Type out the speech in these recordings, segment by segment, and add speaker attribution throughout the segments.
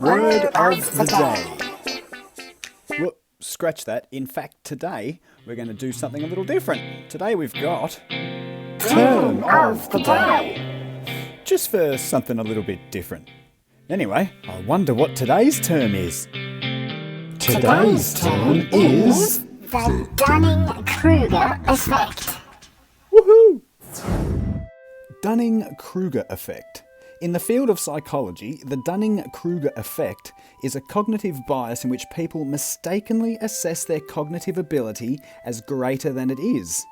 Speaker 1: Word of the day. Well, scratch that. In fact, today we're going to do something a little different. Today we've got Term of the Day. Just for something a little bit different. Anyway, I wonder what today's term is. Today's term is
Speaker 2: the Dunning-Kruger effect.
Speaker 1: Woohoo! Dunning-Kruger effect. In the field of psychology, the Dunning-Kruger effect is a cognitive bias in which people mistakenly assess their cognitive ability as greater than it is.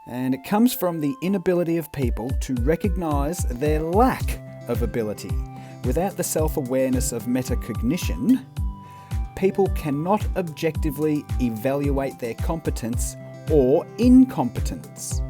Speaker 1: And it comes from the inability of people to recognise their lack of ability. Without the self-awareness of metacognition, people cannot objectively evaluate their competence or incompetence.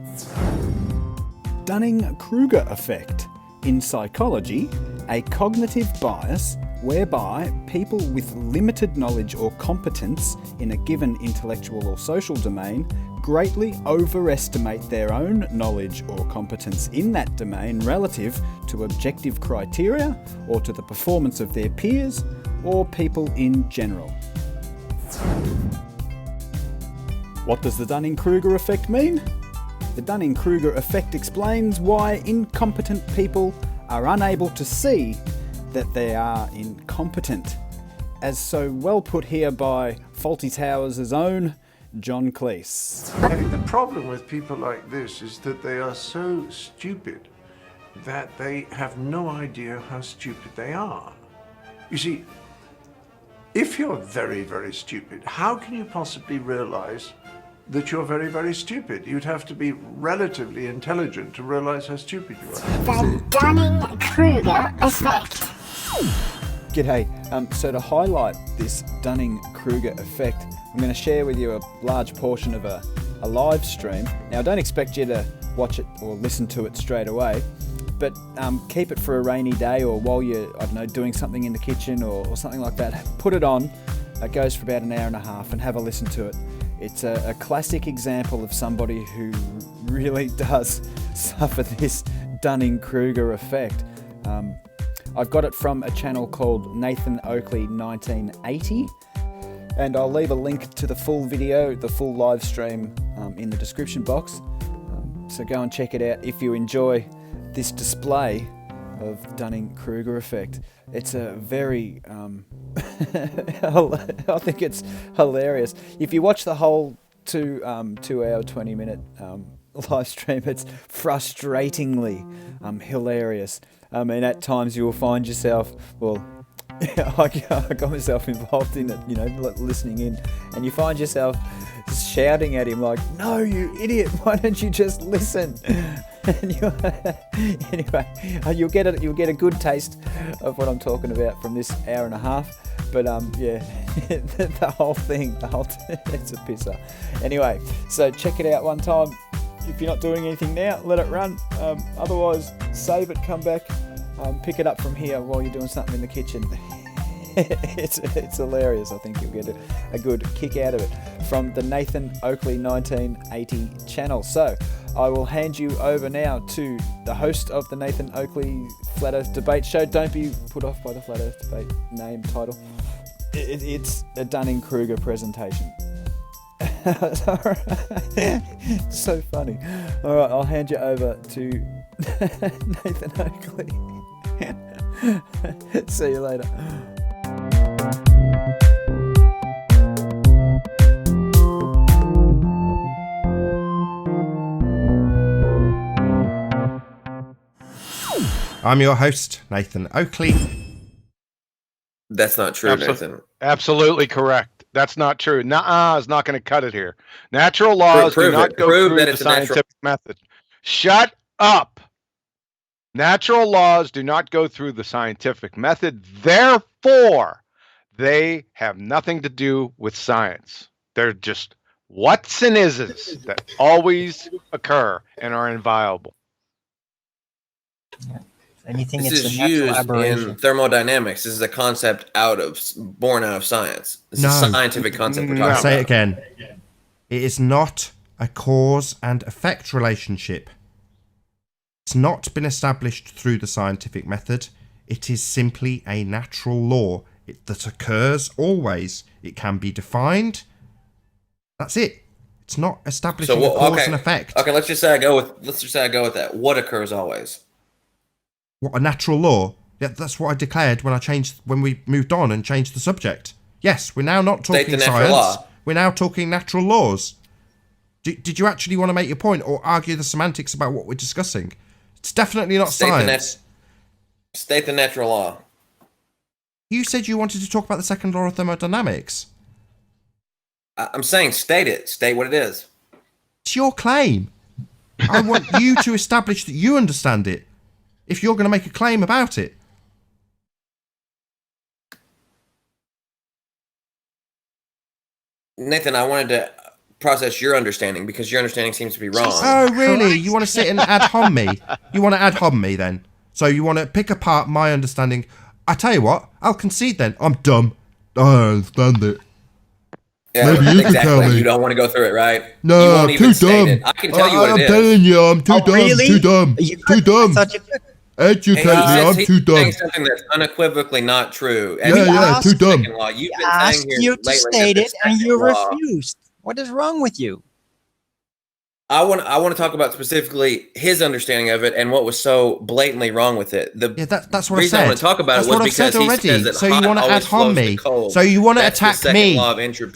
Speaker 1: Dunning-Kruger effect. In psychology, a cognitive bias whereby people with limited knowledge or competence in a given intellectual or social domain greatly overestimate their own knowledge or competence in that domain relative to objective criteria or to the performance of their peers or people in general. What does the Dunning-Kruger effect mean? The Dunning-Kruger effect explains why incompetent people are unable to see that they are incompetent, as so well put here by Fawlty Towers' own John Cleese.
Speaker 3: I think the problem with people like this is that they are so stupid that they have no idea how stupid they are. You see, if you're very, very stupid, how can you possibly realize that you're very, very stupid? You'd have to be relatively intelligent to realize how stupid you are.
Speaker 2: The Dunning-Kruger effect.
Speaker 1: G'day. So to highlight this Dunning-Kruger effect, I'm going to share with you a large portion of a live stream. Now, I don't expect you to watch it or listen to it straight away, but keep it for a rainy day or while you're, doing something in the kitchen or something like that. Put it on. It goes for about an hour and a half and have a listen to it. It's a classic example of somebody who really does suffer this Dunning-Kruger effect. I've got it from a channel called Nathan Oakley 1980, and I'll leave a link to the full video, the full live stream in the description box. So go and check it out if you enjoy this display of Dunning-Kruger effect. It's a very, I think it's hilarious. If you watch the whole 2 hour, 20-minute live stream, it's frustratingly hilarious. I mean, at times you will find yourself, I got myself involved in it, listening in, and you find yourself shouting at him like, "No, you idiot! Why don't you just listen?" Anyway, you'll get a good taste of what I'm talking about from this hour and a half. But the whole thing, it's a pisser. Anyway, so check it out one time. If you're not doing anything now, let it run. Otherwise, save it, come back, pick it up from here while you're doing something in the kitchen. It's hilarious. I think you'll get a good kick out of it from the Nathan Oakley 1980 channel. So I will hand you over now to the host of the Nathan Oakley Flat Earth Debate Show. Don't be put off by the Flat Earth Debate name, title. It's a Dunning-Kruger presentation. So funny. All right, I'll hand you over to Nathan Oakley. See you later.
Speaker 4: I'm your host, Nathan Oakley.
Speaker 5: That's not true, Nathan.
Speaker 6: Absolutely correct. That's not true. Nuh-uh is not going to cut it here. Natural laws do not go through the scientific method. Shut up. Natural laws do not go through the scientific method. Therefore, they have nothing to do with science. They're just whats and is's that always occur and are inviolable.
Speaker 5: Anything this is used in thermodynamics. This is a concept born out of science. This is a scientific concept we're talking about.
Speaker 4: I'll say it again. It is not a cause and effect relationship. It's not been established through the scientific method. It is simply a natural law that occurs always. It can be defined. That's it. It's not establishing a cause and effect.
Speaker 5: Okay, let's just say I go with that. What occurs always?
Speaker 4: What, a natural law? Yeah, that's what I declared when we moved on and changed the subject. Yes, we're now not talking science. Law. We're now talking natural laws. Did you actually want to make your point or argue the semantics about what we're discussing? It's definitely not science.
Speaker 5: State the natural law.
Speaker 4: You said you wanted to talk about the second law of thermodynamics.
Speaker 5: I'm saying state it. State what it is.
Speaker 4: It's your claim. I want you to establish that you understand it if you're going to make a claim about it.
Speaker 5: Nathan, I wanted to process your understanding because your understanding seems to be wrong.
Speaker 4: Oh, really? You want to sit and ad hom me? You want to ad hom me then? So you want to pick apart my understanding? I tell you what, I'll concede then. I'm dumb. I understand it.
Speaker 5: Yeah, maybe you can tell me. You don't want to go through it, right?
Speaker 4: No, I'm too dumb.
Speaker 5: I can tell you what it is.
Speaker 4: I'm telling you, I'm too dumb. Really? Too dumb. Too dumb. Educate me, I'm too dumb.
Speaker 5: Saying something that's unequivocally not true.
Speaker 4: Yeah, too dumb.
Speaker 7: We asked you to state it, and you refused. What is wrong with you?
Speaker 5: I want to talk about specifically his understanding of it and what was so blatantly wrong with it.
Speaker 4: That's what I said. The
Speaker 5: reason I want to talk about it was because he says that
Speaker 4: so you want to ad hom me. So you want to attack me.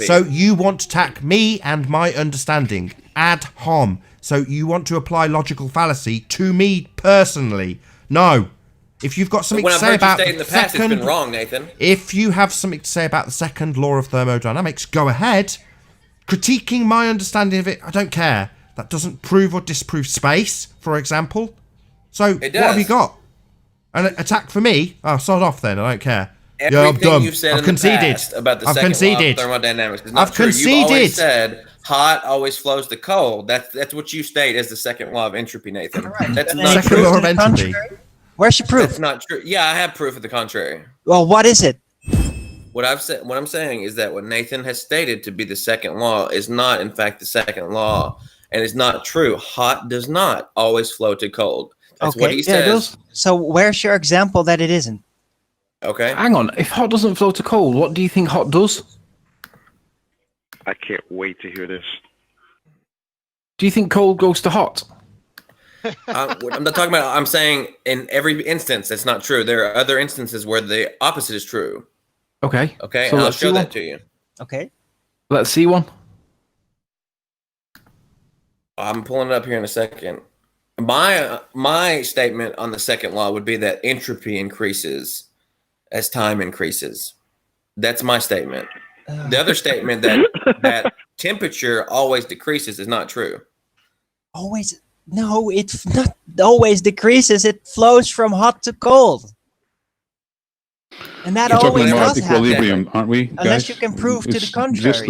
Speaker 4: So you want to attack me and my understanding. Ad hom. So you want to apply logical fallacy to me personally. No. If you've got something to say about the second,
Speaker 5: it's been wrong, Nathan.
Speaker 4: If you have something to say about the second law of thermodynamics, go ahead. Critiquing my understanding of it, I don't care. That doesn't prove or disprove space, for example. So what have you got? An attack for me? Oh, sod off then. I don't care.
Speaker 5: Everything I'm done. You've said I've conceded about the second law of thermodynamics is not true. You've always said hot always flows to cold. That's what you state as the second law of entropy, Nathan.
Speaker 7: Right.
Speaker 5: That's not
Speaker 4: second
Speaker 5: true.
Speaker 4: Law of entropy.
Speaker 7: Where's your proof?
Speaker 5: That's not true. Yeah, I have proof of the contrary.
Speaker 7: Well, what is it?
Speaker 5: What I'm saying is that what Nathan has stated to be the second law is not, in fact, the second law, and it's not true. Hot does not always flow to cold. That's what he says.
Speaker 7: So where's your example that it isn't?
Speaker 5: Okay.
Speaker 8: Hang on. If hot doesn't flow to cold, what do you think hot does?
Speaker 9: I can't wait to hear this.
Speaker 8: Do you think cold goes to hot?
Speaker 5: I'm not talking about. I'm saying in every instance, it's not true. There are other instances where the opposite is true.
Speaker 8: Okay.
Speaker 5: Okay, so and I'll show that to you.
Speaker 7: Okay.
Speaker 8: Let's see one.
Speaker 5: I'm pulling it up here in a second. My statement on the second law would be that entropy increases as time increases. That's my statement. The other statement that temperature always decreases is not true.
Speaker 7: Always? No, it's not always decreases. It flows from hot to cold. And that
Speaker 10: We're
Speaker 7: always
Speaker 10: talking about
Speaker 7: does
Speaker 10: equilibrium,
Speaker 7: happen.
Speaker 10: aren't we, guys?
Speaker 7: Unless you can prove to the contrary.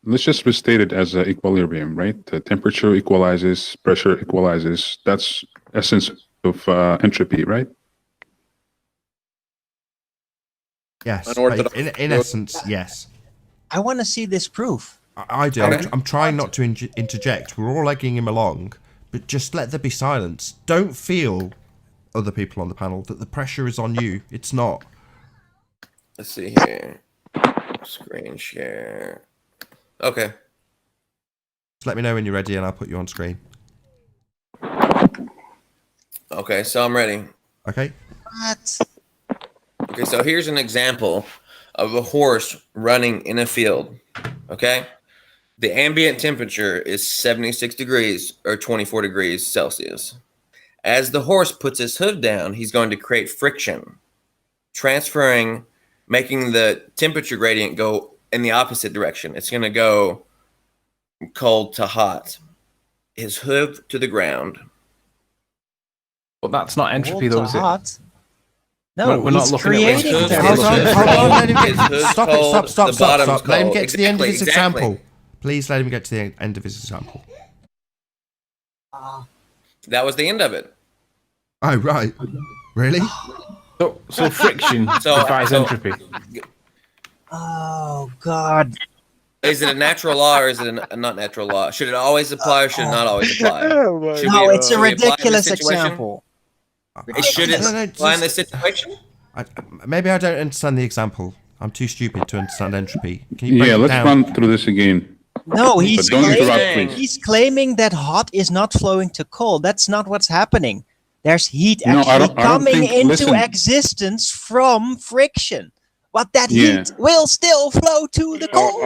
Speaker 10: Let's just restate it as equilibrium, right? The temperature equalizes, pressure equalizes. That's essence of entropy, right?
Speaker 4: Yes. In essence, yes.
Speaker 7: I want to see this proof.
Speaker 4: I do. I'm trying not to interject. We're all egging him along, but just let there be silence. Don't feel, other people on the panel, that the pressure is on you. It's not.
Speaker 5: Let's see here. Screen share. Okay.
Speaker 4: Just let me know when you're ready and I'll put you on screen.
Speaker 5: Okay, so I'm ready.
Speaker 4: Okay.
Speaker 7: What?
Speaker 5: Okay, so here's an example of a horse running in a field. Okay? The ambient temperature is 76 degrees or 24 degrees Celsius. As the horse puts his hoof down, he's going to create friction, making the temperature gradient go in the opposite direction. It's going to go cold to hot. His hoof to the ground.
Speaker 8: But that's not entropy, though, is it?
Speaker 7: Hot. No,
Speaker 8: we're not looking
Speaker 7: at
Speaker 8: it.
Speaker 4: Hold on. Let him get, stop. Let him get to the end of his example. Please let him get to the end of his example.
Speaker 5: That was the end of it.
Speaker 4: Oh, right. Really?
Speaker 8: So friction defies entropy.
Speaker 7: Oh, God.
Speaker 5: Is it a natural law or is it a not natural law? Should it always apply or should it not always apply?
Speaker 7: No, it's a ridiculous example.
Speaker 5: It shouldn't apply in this situation?
Speaker 4: Maybe I don't understand the example. I'm too stupid to understand entropy. Can you break it
Speaker 10: let's
Speaker 4: down?
Speaker 10: run through this again.
Speaker 7: No, he's
Speaker 10: But don't interrupt,
Speaker 7: claiming,
Speaker 10: please.
Speaker 7: he's claiming that hot is not flowing to cold. That's not what's happening. There's heat
Speaker 10: No, I
Speaker 7: actually
Speaker 10: don't
Speaker 7: coming
Speaker 10: think-
Speaker 7: into
Speaker 10: listen.
Speaker 7: existence from friction. But that
Speaker 10: Yeah.
Speaker 7: heat will still flow to the cold.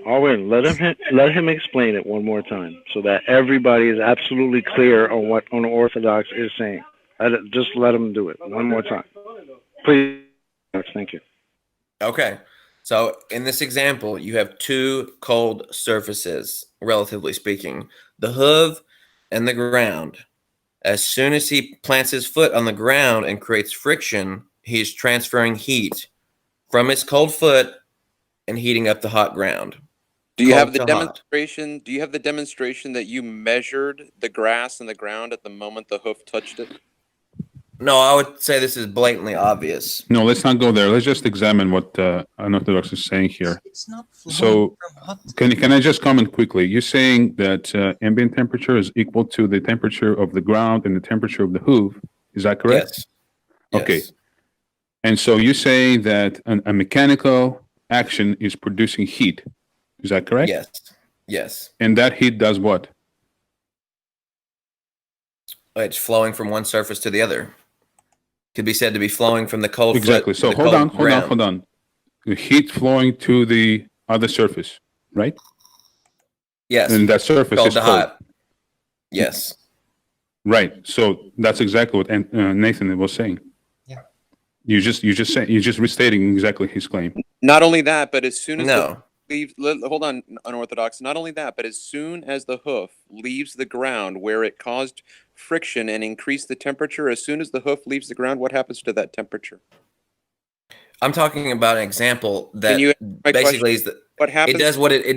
Speaker 9: Owen, let him explain it one more time so that everybody is absolutely clear on what unorthodox is saying. Just let him do it one more time, please. Thank you.
Speaker 5: Okay. So in this example, you have two cold surfaces, relatively speaking, the hoof and the ground. As soon as he plants his foot on the ground and creates friction, he's transferring heat from his cold foot and heating up the hot ground.
Speaker 11: Do you
Speaker 5: Cold
Speaker 11: have the
Speaker 5: to hot.
Speaker 11: demonstration? Do you have the demonstration that you measured the grass and the ground at the moment the hoof touched it?
Speaker 5: No, I would say this is blatantly obvious.
Speaker 10: No, let's not go there. Let's just examine what unorthodox is saying here.
Speaker 7: It's not flowing
Speaker 10: So,
Speaker 7: from hot to
Speaker 10: can I just comment quickly? You're saying that ambient temperature is equal to the temperature of the ground and the temperature of the hoof. Is that correct?
Speaker 5: Yes.
Speaker 10: Okay.
Speaker 5: Yes.
Speaker 10: And so you say that a mechanical action is producing heat. Is that correct?
Speaker 5: Yes. Yes.
Speaker 10: And that heat does what?
Speaker 5: It's flowing from one surface to the other. Could be said to be flowing from the cold
Speaker 10: Exactly.
Speaker 5: foot
Speaker 10: So
Speaker 5: to the
Speaker 10: hold
Speaker 5: cold
Speaker 10: on.
Speaker 5: ground.
Speaker 10: The heat flowing to the other surface, right?
Speaker 5: Yes.
Speaker 10: And that surface
Speaker 5: Cold
Speaker 10: is
Speaker 5: to
Speaker 10: cold.
Speaker 5: hot. Yes.
Speaker 10: Right. So that's exactly what Nathan was saying.
Speaker 7: Yeah.
Speaker 10: You just restating exactly his claim.
Speaker 11: Not only that, but as soon as
Speaker 5: No.
Speaker 11: hold on, unorthodox. Not only that, but as soon as the hoof leaves the ground where it caused friction and increased the temperature, as soon as the hoof leaves the ground, what happens to that temperature?
Speaker 5: I'm talking about an example that
Speaker 11: Can you answer my
Speaker 5: basically
Speaker 11: question?
Speaker 5: is that
Speaker 11: What happens?
Speaker 5: it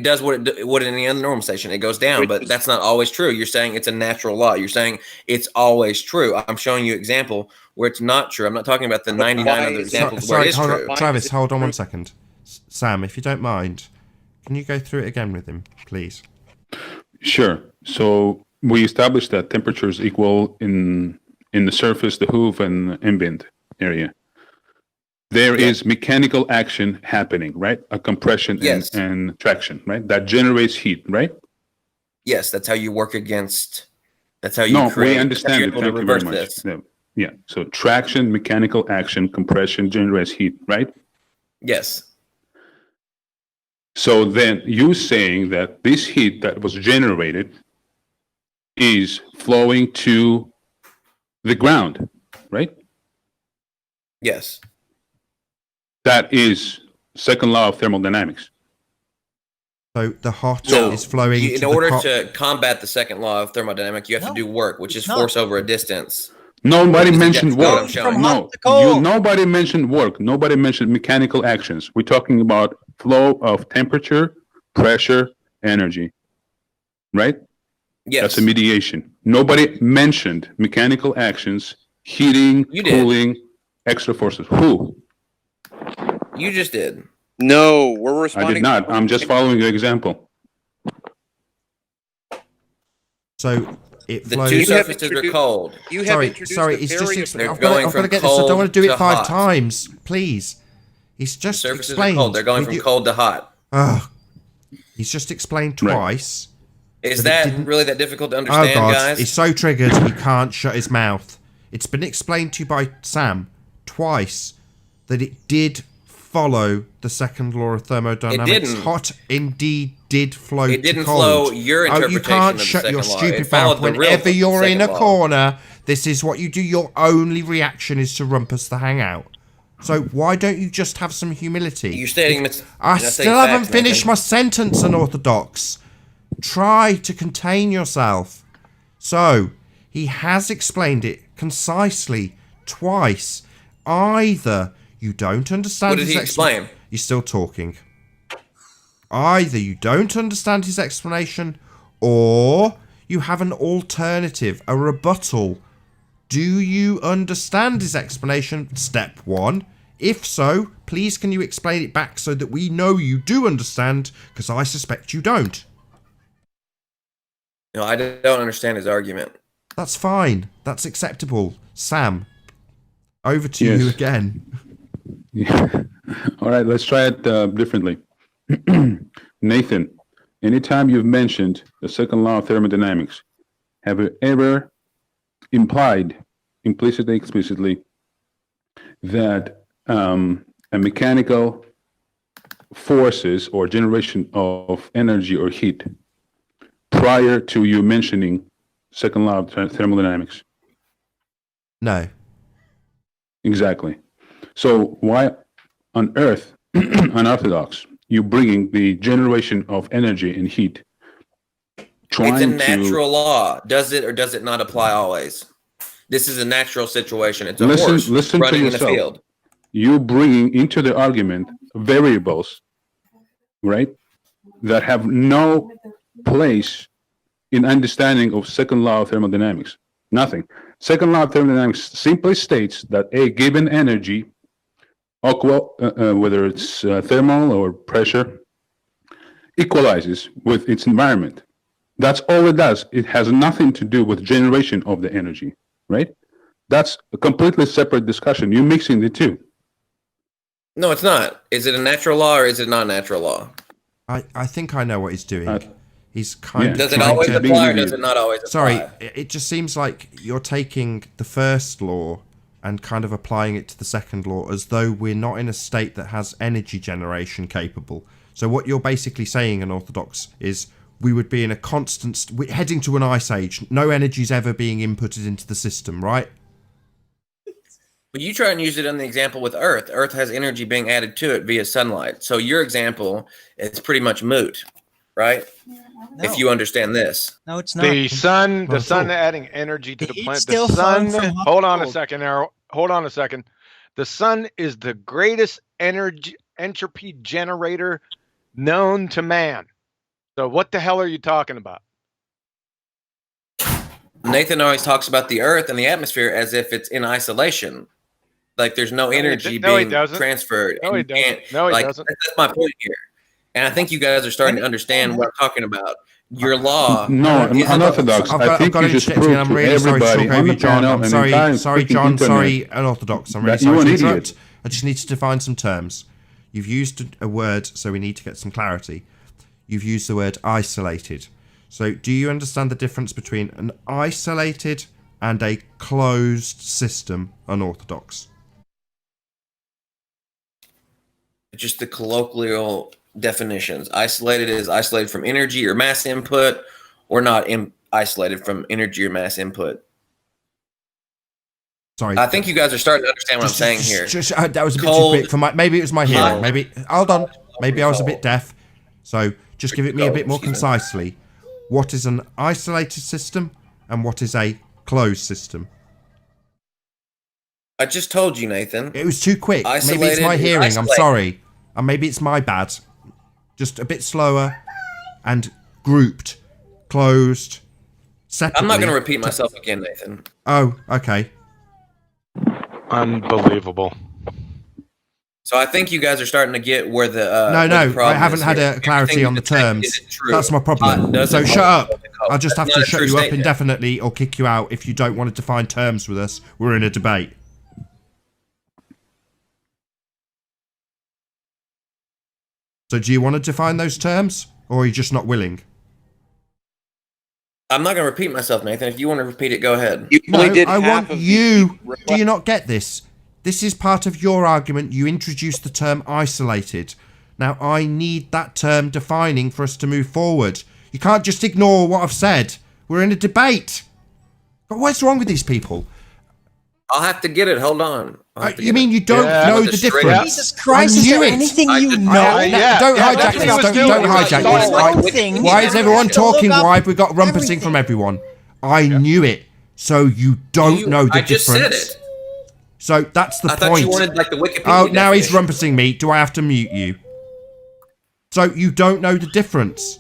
Speaker 5: does what in any other normal station. It goes down, but that's not always true. You're saying it's a natural law. You're saying it's always true. I'm showing you example where it's not true. I'm not talking about the 99 other examples where it is
Speaker 4: hold
Speaker 5: true.
Speaker 4: on. Travis, hold on one second. Sam, if you don't mind, can you go through it again with him, please?
Speaker 10: Sure. So we established that temperature is equal in the surface, the hoof, and ambient area. There is mechanical action happening, right? A compression
Speaker 5: Yes.
Speaker 10: and traction, right? That generates heat, right?
Speaker 5: Yes, that's how you work against. That's how you
Speaker 10: No,
Speaker 5: create.
Speaker 10: we understand it.
Speaker 5: that's how you're
Speaker 10: Thank
Speaker 5: able
Speaker 10: you
Speaker 5: to
Speaker 10: very
Speaker 5: reverse
Speaker 10: much.
Speaker 5: this.
Speaker 10: Yeah. So traction, mechanical action, compression generates heat, right?
Speaker 5: Yes.
Speaker 10: So then you saying that this heat that was generated is flowing to the ground, right?
Speaker 5: Yes.
Speaker 10: That is second law of thermodynamics.
Speaker 4: So the hot
Speaker 5: No,
Speaker 4: is flowing
Speaker 5: in
Speaker 4: to
Speaker 5: order
Speaker 4: the
Speaker 5: to combat the second law of thermodynamics, you have to do work, which is
Speaker 7: not.
Speaker 5: force over a distance.
Speaker 10: Nobody
Speaker 5: Which is
Speaker 10: mentioned
Speaker 5: exactly what I'm
Speaker 10: work.
Speaker 5: showing.
Speaker 10: No,
Speaker 7: to cold.
Speaker 10: nobody mentioned work. Nobody mentioned mechanical actions. We're talking about flow of temperature, pressure, energy, right?
Speaker 5: Yes.
Speaker 10: That's a mediation. Nobody mentioned mechanical actions, heating,
Speaker 5: You did.
Speaker 10: cooling, extra forces. Who?
Speaker 5: You just did.
Speaker 11: No, we're
Speaker 10: I
Speaker 11: responding.
Speaker 10: did not. I'm just following your example.
Speaker 4: So it
Speaker 5: The
Speaker 4: flows.
Speaker 5: two
Speaker 11: have
Speaker 5: surfaces are
Speaker 11: introduced-
Speaker 5: cold.
Speaker 11: You have
Speaker 4: Sorry,
Speaker 11: introduced
Speaker 4: sorry.
Speaker 11: the
Speaker 4: It's
Speaker 11: very
Speaker 4: just.
Speaker 5: They're
Speaker 4: I've got
Speaker 5: going
Speaker 4: to
Speaker 5: from
Speaker 4: get this. I don't
Speaker 5: cold
Speaker 4: want to do
Speaker 5: to
Speaker 4: it 5
Speaker 5: hot.
Speaker 4: times, please. He's
Speaker 5: The
Speaker 4: just
Speaker 5: surfaces
Speaker 4: explained.
Speaker 5: are cold. They're going
Speaker 4: with
Speaker 5: from
Speaker 4: you-
Speaker 5: cold to hot.
Speaker 4: Ugh. He's just explained
Speaker 10: Right.
Speaker 4: twice.
Speaker 5: Is
Speaker 4: But it
Speaker 5: that
Speaker 4: didn't-
Speaker 5: really that difficult to
Speaker 4: Oh
Speaker 5: understand,
Speaker 4: God,
Speaker 5: guys?
Speaker 4: he's so triggered he can't shut his mouth. It's been explained to you by Sam twice that it did follow the second law of thermodynamics.
Speaker 5: It didn't.
Speaker 4: Hot indeed did flow
Speaker 5: It
Speaker 4: to
Speaker 5: didn't
Speaker 4: cold.
Speaker 5: flow your
Speaker 4: Oh, you
Speaker 5: interpretation
Speaker 4: can't
Speaker 5: of the
Speaker 4: shut your
Speaker 5: second law.
Speaker 4: stupid
Speaker 5: It followed
Speaker 4: mouth
Speaker 5: the real
Speaker 4: whenever you're in a
Speaker 5: second law.
Speaker 4: corner. This is what you do. Your only reaction is to rumpus the hangout. So why don't you just have some humility?
Speaker 5: You're stating
Speaker 4: I
Speaker 5: you're not
Speaker 4: still
Speaker 5: saying
Speaker 4: haven't
Speaker 5: facts,
Speaker 4: finished
Speaker 5: Nathan.
Speaker 4: my sentence, unorthodox. Try to contain yourself. So, he has explained it concisely twice. Either you don't understand
Speaker 5: What did
Speaker 4: his
Speaker 5: he explain?
Speaker 4: You're still talking. Either you don't understand his explanation, or you have an alternative, a rebuttal. Do you understand his explanation? Step 1. If so, please can you explain it back so that we know you do understand, because I suspect you don't.
Speaker 5: No, I don't understand his argument.
Speaker 4: That's fine. That's acceptable. Sam, over to you
Speaker 10: Yes.
Speaker 4: again.
Speaker 10: Yeah. All right, let's try it differently. Nathan, anytime you've mentioned the second law of thermodynamics, have you ever implied, implicitly, explicitly, that a mechanical forces or generation of energy or heat prior to you mentioning second law of thermodynamics?
Speaker 4: No.
Speaker 10: Exactly. So why on earth, unorthodox, you bringing the generation of energy and heat?
Speaker 5: It's a natural law. Does it or does it not apply always? This is a natural situation. It's a horse running in a field.
Speaker 10: You bringing into the argument variables, right, that have no place in understanding of second law of thermodynamics. Nothing. Second law of thermodynamics simply states that a given energy, whether it's thermal or pressure, equalizes with its environment. That's all it does. It has nothing to do with generation of the energy, right? That's a completely separate discussion. You're mixing the two.
Speaker 5: No, it's not. Is it a natural law or is it not a natural law?
Speaker 4: I think I know what he's doing. He's kind of
Speaker 5: does it always apply or does it not always apply?
Speaker 4: Sorry, it just seems like you're taking the first law and kind of applying it to the second law as though we're not in a state that has energy generation capable. So what you're basically saying, unorthodox, is we would be in a constant, heading to an ice age. No energy's ever being inputted into the system, right?
Speaker 5: Well, you try and use it in the example with Earth. Earth has energy being added to it via sunlight. So your example is pretty much moot, right? No. If you understand this.
Speaker 7: No, it's not.
Speaker 6: The sun adding energy to the planet. The sun, hold on a second, Errol. Hold on a second. The sun is the greatest entropy generator known to man. So what the hell are you talking about?
Speaker 5: Nathan always talks about the Earth and the atmosphere as if it's in isolation. Like there's no energy being transferred.
Speaker 6: No, he doesn't. No, he doesn't.
Speaker 5: That's my point here. And I think you guys are starting to understand what I'm talking about. Your law.
Speaker 10: No, I'm unorthodox. I think you just proved to everybody on the channel.
Speaker 4: Sorry, John. Sorry, unorthodox. I'm really sorry to interrupt. I just need to define some terms. You've used a word, so we need to get some clarity. You've used the word isolated. So do you understand the difference between an isolated and a closed system, unorthodox?
Speaker 5: Just the colloquial definitions. Isolated is isolated from energy or mass input, or not isolated from energy or mass input.
Speaker 4: Sorry,
Speaker 5: I think you guys are starting to understand what I'm saying here.
Speaker 4: That was a bit too quick for my. Maybe it was my hearing. Maybe hold on. Maybe I was a bit deaf. So just give it me a bit more concisely. What is an isolated system and what is a closed system?
Speaker 5: I just told you, Nathan.
Speaker 4: It was too quick. Maybe it's my hearing. I'm sorry. And maybe it's my bad. Just a bit slower and grouped, closed, separately.
Speaker 5: I'm not going to repeat myself again, Nathan.
Speaker 4: Oh, okay.
Speaker 6: Unbelievable.
Speaker 5: So I think you guys are starting to get where the
Speaker 4: No, I haven't had a clarity on the terms. That's my problem. So shut up. I'll just have to shut you up indefinitely or kick you out if you don't want to define terms with us. We're in a debate. So do you want to define those terms or are you just not willing?
Speaker 5: I'm not going to repeat myself, Nathan. If you want to repeat it, go ahead.
Speaker 4: I want you. Do you not get this? This is part of your argument. You introduced the term isolated. Now, I need that term defining for us to move forward. You can't just ignore what I've said. We're in a debate. But what's wrong with these people?
Speaker 5: I'll have to get it. Hold on.
Speaker 4: You mean you don't know the difference?
Speaker 7: Jesus Christ, is there anything you know?
Speaker 4: Don't hijack this. Don't hijack this. Why is everyone talking? Why have we got rumpusing from everyone? I knew it. So you don't know the difference. I just said it. So that's the point. I thought you wanted like the Wikipedia now he's rumpusing me. Do I have to mute you? So you don't know the difference.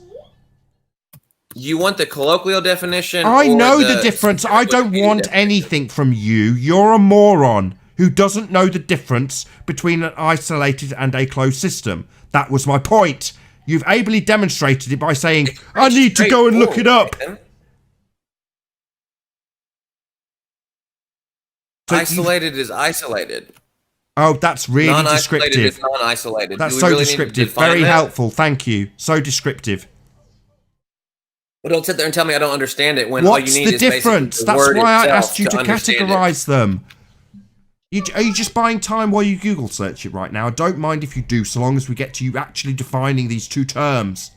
Speaker 5: You want the colloquial definition?
Speaker 4: I know the difference. I don't want anything from you. You're a moron who doesn't know the difference between an isolated and a closed system. That was my point. You've ably demonstrated it by saying, I need to go and look it up.
Speaker 5: So isolated is isolated.
Speaker 4: Oh, that's really
Speaker 5: Non-isolated
Speaker 4: descriptive.
Speaker 5: is non-isolated.
Speaker 4: That's
Speaker 5: Do we
Speaker 4: so
Speaker 5: really need to
Speaker 4: descriptive.
Speaker 5: define
Speaker 4: Very
Speaker 5: that?
Speaker 4: helpful. Thank you. So descriptive.
Speaker 5: Well, don't sit there and tell me I don't understand it when all you
Speaker 4: What's
Speaker 5: need
Speaker 4: the
Speaker 5: is basically
Speaker 4: difference?
Speaker 5: the
Speaker 4: That's
Speaker 5: word
Speaker 4: why I
Speaker 5: itself
Speaker 4: asked you to
Speaker 5: understand it.
Speaker 4: categorize them. Are you just buying time while you Google search it right now? I don't mind if you do, so long as we get to you actually defining these two terms.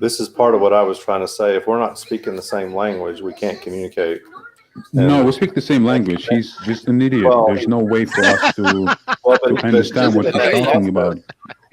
Speaker 12: This is part of what I was trying to say. If we're not speaking the same language, we can't communicate.
Speaker 10: No, we speak the same language. He's just an idiot.
Speaker 12: Well-
Speaker 10: There's no way for us to understand what he's talking about.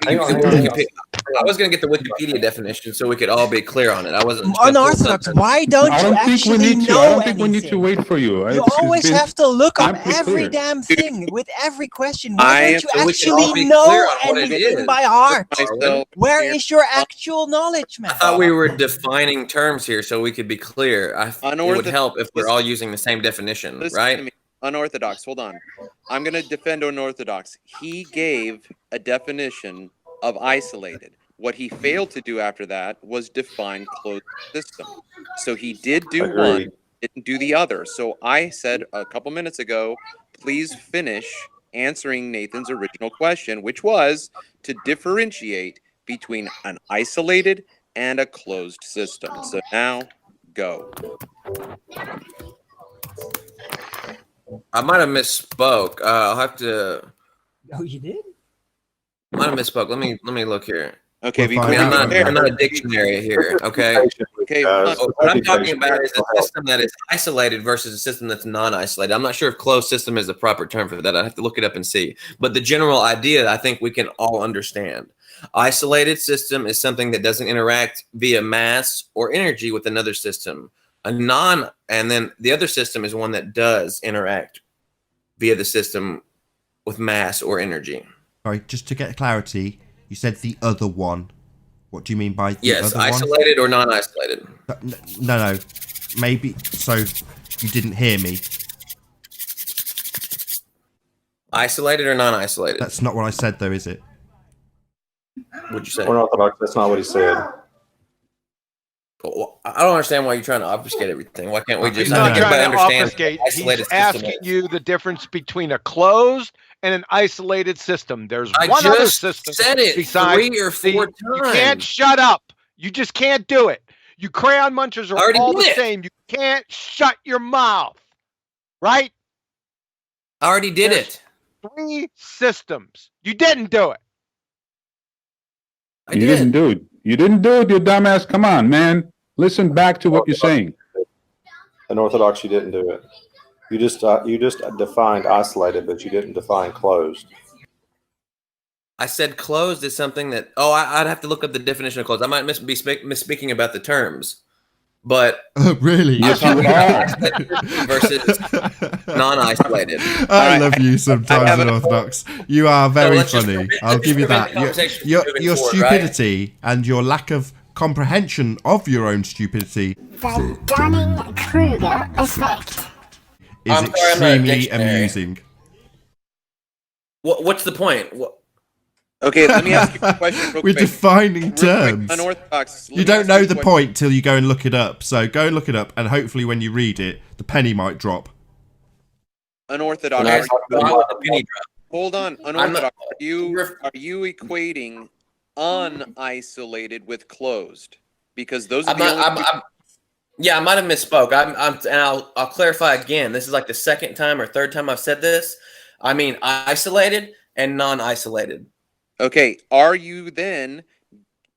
Speaker 12: Hang on.
Speaker 5: I was going to get the Wikipedia definition so we could all be clear on it. I wasn't.
Speaker 7: Unorthodox, why don't
Speaker 10: I
Speaker 7: you
Speaker 10: don't think we
Speaker 7: actually
Speaker 10: need to. I
Speaker 7: know
Speaker 10: don't think we need to
Speaker 7: anything?
Speaker 10: wait for you.
Speaker 7: You always have to look up
Speaker 10: amply
Speaker 7: every
Speaker 10: clear.
Speaker 7: damn thing with every question.
Speaker 11: I
Speaker 7: Why
Speaker 11: am-
Speaker 7: don't
Speaker 5: so
Speaker 7: you
Speaker 5: we can all
Speaker 7: actually
Speaker 5: be
Speaker 7: know
Speaker 5: clear on what it
Speaker 7: anything
Speaker 5: is.
Speaker 7: by heart?
Speaker 11: Myself
Speaker 7: Where
Speaker 11: here.
Speaker 7: is your actual knowledge, man?
Speaker 5: I thought we were defining terms here so we could be clear. It would help if we're all using the same definition,
Speaker 11: Listen to
Speaker 5: right?
Speaker 11: me. Unorthodox. Hold on. I'm going to defend unorthodox. He gave a definition of isolated. What he failed to do after that was define closed system. So he did do
Speaker 12: Agreed.
Speaker 11: one, didn't do the other. So I said a couple minutes ago, please finish answering Nathan's original question, which was to differentiate between an isolated and a closed system. So now, go.
Speaker 5: I might have misspoke. I'll have to.
Speaker 7: Oh, you did?
Speaker 5: Might have misspoke. Let me look here.
Speaker 11: Okay,
Speaker 4: We'll
Speaker 5: I mean,
Speaker 4: find out.
Speaker 5: I'm not a dictionary here. Okay.
Speaker 11: Okay,
Speaker 5: What I'm talking about is a system that is isolated versus a system that's non-isolated. I'm not sure if closed system is the proper term for that. I have to look it up and see. But the general idea, I think we can all understand. Isolated system is something that doesn't interact via mass or energy with another system. And then the other system is one that does interact via the system with mass or energy.
Speaker 4: Sorry, just to get clarity, you said the other one. What do you mean by the
Speaker 5: Yes,
Speaker 4: other
Speaker 5: isolated or non-isolated.
Speaker 4: one? No. Maybe, so you didn't hear me.
Speaker 5: Isolated or non-isolated?
Speaker 4: That's not what I said though, is it?
Speaker 5: What'd you say?
Speaker 12: Unorthodox, that's not what he said.
Speaker 5: Well, I don't understand why you're trying to obfuscate everything. Why can't we just
Speaker 6: He's not
Speaker 5: everybody
Speaker 6: trying to
Speaker 5: understand
Speaker 6: obfuscate.
Speaker 5: what isolated
Speaker 6: He's
Speaker 5: system
Speaker 6: asking
Speaker 5: is?
Speaker 6: you the difference between a closed and an isolated system. There's
Speaker 5: I
Speaker 6: one other
Speaker 5: just
Speaker 6: system
Speaker 5: said it
Speaker 6: besides
Speaker 5: 3 or 4 times.
Speaker 6: You can't shut up. You just can't do it. You crayon munchers
Speaker 5: I
Speaker 6: are
Speaker 5: already
Speaker 6: all the
Speaker 5: did it.
Speaker 6: same. You can't shut your mouth. Right?
Speaker 5: I already did
Speaker 6: There's
Speaker 5: it.
Speaker 6: 3 systems. You didn't do it.
Speaker 5: I
Speaker 10: You
Speaker 5: did.
Speaker 10: didn't do it. You didn't do it, you dumbass. Come on, man. Listen back to what you're saying.
Speaker 12: Unorthodox, you didn't do it. You just defined isolated, but you didn't define closed.
Speaker 5: I said closed is something that. Oh, I'd have to look up the definition of closed. I might be misspeaking about the terms, but
Speaker 4: Really?
Speaker 5: I'm
Speaker 10: Yes, you
Speaker 5: talking
Speaker 10: are.
Speaker 5: about versus non-isolated.
Speaker 4: I
Speaker 11: right,
Speaker 4: love you sometimes,
Speaker 11: have an-
Speaker 4: Unorthodox. You are very
Speaker 5: let's just
Speaker 4: funny.
Speaker 5: prevent-
Speaker 4: I'll
Speaker 5: let's
Speaker 4: give you
Speaker 5: prevent
Speaker 4: that.
Speaker 5: the conversation
Speaker 4: Your,
Speaker 5: from moving
Speaker 4: your
Speaker 5: forward, right?
Speaker 4: stupidity and your lack of comprehension of your own stupidity
Speaker 2: The Dunning-Kruger effect.
Speaker 4: is
Speaker 5: I'm sorry, I'm not a
Speaker 4: extremely
Speaker 5: dictionary.
Speaker 4: amusing.
Speaker 5: What's the point?
Speaker 11: Okay, let me ask you a question real
Speaker 4: We're
Speaker 11: quick.
Speaker 4: defining
Speaker 11: Real quick,
Speaker 4: terms.
Speaker 11: unorthodox. Let
Speaker 4: You
Speaker 11: me
Speaker 4: don't
Speaker 11: ask
Speaker 4: know
Speaker 11: you a
Speaker 4: the
Speaker 11: question.
Speaker 4: point till you go and look it up. So go and look it up, and hopefully when you read it, the penny might drop.
Speaker 11: Unorthodox.
Speaker 5: There's a penny drop.
Speaker 11: Hold on,
Speaker 5: not-
Speaker 11: unorthodox. Are you equating unisolated with closed? Because those are
Speaker 5: I'm
Speaker 11: the
Speaker 5: not,
Speaker 11: only.
Speaker 5: yeah, I might have misspoke. And I'll clarify again. This is like the second time or third time I've said this. I mean isolated and non-isolated.
Speaker 11: Okay, are you then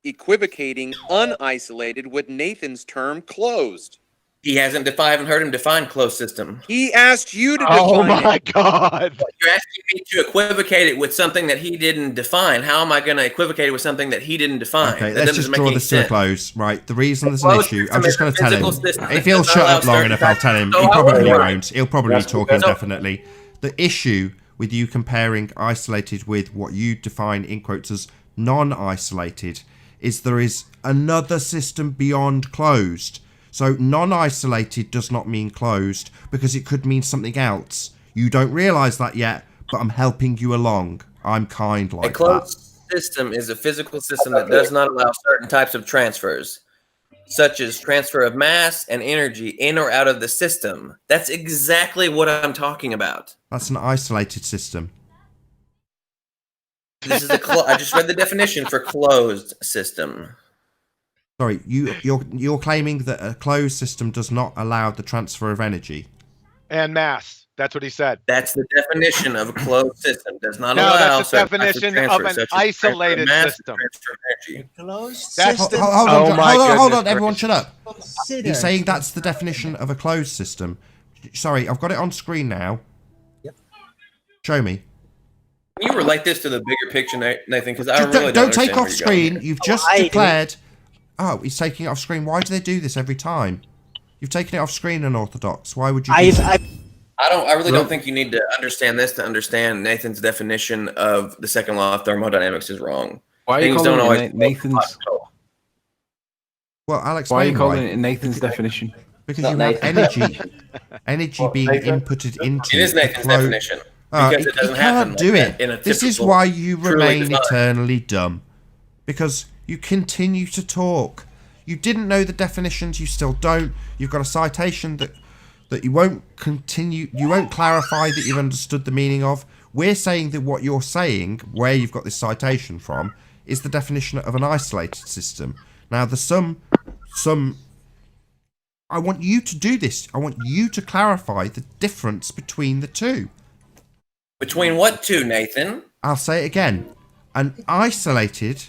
Speaker 11: equivocating unisolated with Nathan's term closed?
Speaker 5: He hasn't defined. I haven't heard him define closed system.
Speaker 11: He asked you to
Speaker 6: Oh
Speaker 11: define
Speaker 6: my
Speaker 11: it.
Speaker 6: God.
Speaker 5: You're asking me to equivocate it with something that he didn't define. How am I going to equivocate it with something that he didn't define?
Speaker 4: Okay,
Speaker 5: That
Speaker 4: let's
Speaker 5: doesn't
Speaker 4: just
Speaker 5: make
Speaker 4: draw
Speaker 5: any
Speaker 4: this to a
Speaker 5: sense.
Speaker 4: close. Right, the reason there's an
Speaker 5: closed
Speaker 4: issue,
Speaker 5: system
Speaker 4: I'm just
Speaker 5: is
Speaker 4: going
Speaker 5: a
Speaker 4: to tell him.
Speaker 5: physical system
Speaker 4: If
Speaker 5: that
Speaker 4: he'll
Speaker 5: does
Speaker 4: shut
Speaker 5: not allow
Speaker 4: up long
Speaker 5: certain
Speaker 4: enough, I'll
Speaker 5: types
Speaker 4: tell
Speaker 5: of-
Speaker 4: him.
Speaker 5: So
Speaker 4: He
Speaker 5: I
Speaker 4: probably
Speaker 5: will.
Speaker 4: won't. He'll probably be
Speaker 12: Yes,
Speaker 4: talking
Speaker 12: because-
Speaker 4: definitely. The issue with you comparing isolated with what you define in quotes as non-isolated is there is another system beyond closed. So non-isolated does not mean closed because it could mean something else. You don't realize that yet, but I'm helping you along. I'm kind like
Speaker 5: A closed
Speaker 4: that.
Speaker 5: system is a physical system that does not allow certain types of transfers. such as transfer of mass and energy in or out of the system. That's exactly what I'm talking about.
Speaker 4: That's an isolated system.
Speaker 5: This is I just read the definition for closed system.
Speaker 4: Sorry, you're claiming that a closed system does not allow the transfer of energy
Speaker 6: and mass. That's what he said.
Speaker 5: That's the definition of a closed system. Does not
Speaker 6: no,
Speaker 5: allow.
Speaker 6: That's the definition of an isolated system.
Speaker 7: Closed system.
Speaker 4: Hold on, everyone, shut up. He's saying that's the definition of a closed system. Sorry, I've got it on screen now. Yep. Show me.
Speaker 5: Can you relate this to the bigger picture, Nathan? Because I really
Speaker 4: don't take off screen. You've just declared. Oh, he's taking it off screen. Why do they do this every time? You've taken it off screen, Unorthodox. Why would you?
Speaker 5: I really don't think you need to understand this to understand Nathan's definition of the second law of thermodynamics is wrong.
Speaker 8: Why are you calling it Nathan's?
Speaker 4: Well, Alex,
Speaker 8: why are you calling it Nathan's definition?
Speaker 4: Because you have energy being inputted into.
Speaker 5: It is Nathan's definition.
Speaker 4: Because it doesn't happen like that in a typical, this is why you remain eternally dumb. Because you continue to talk. You didn't know the definitions. You still don't. You've got a citation that you won't continue. You won't clarify that you've understood the meaning of. We're saying that what you're saying, where you've got this citation from, is the definition of an isolated system. Now, there's some. I want you to do this. I want you to clarify the difference between the two.
Speaker 5: Between what two, Nathan?
Speaker 4: I'll say it again. An isolated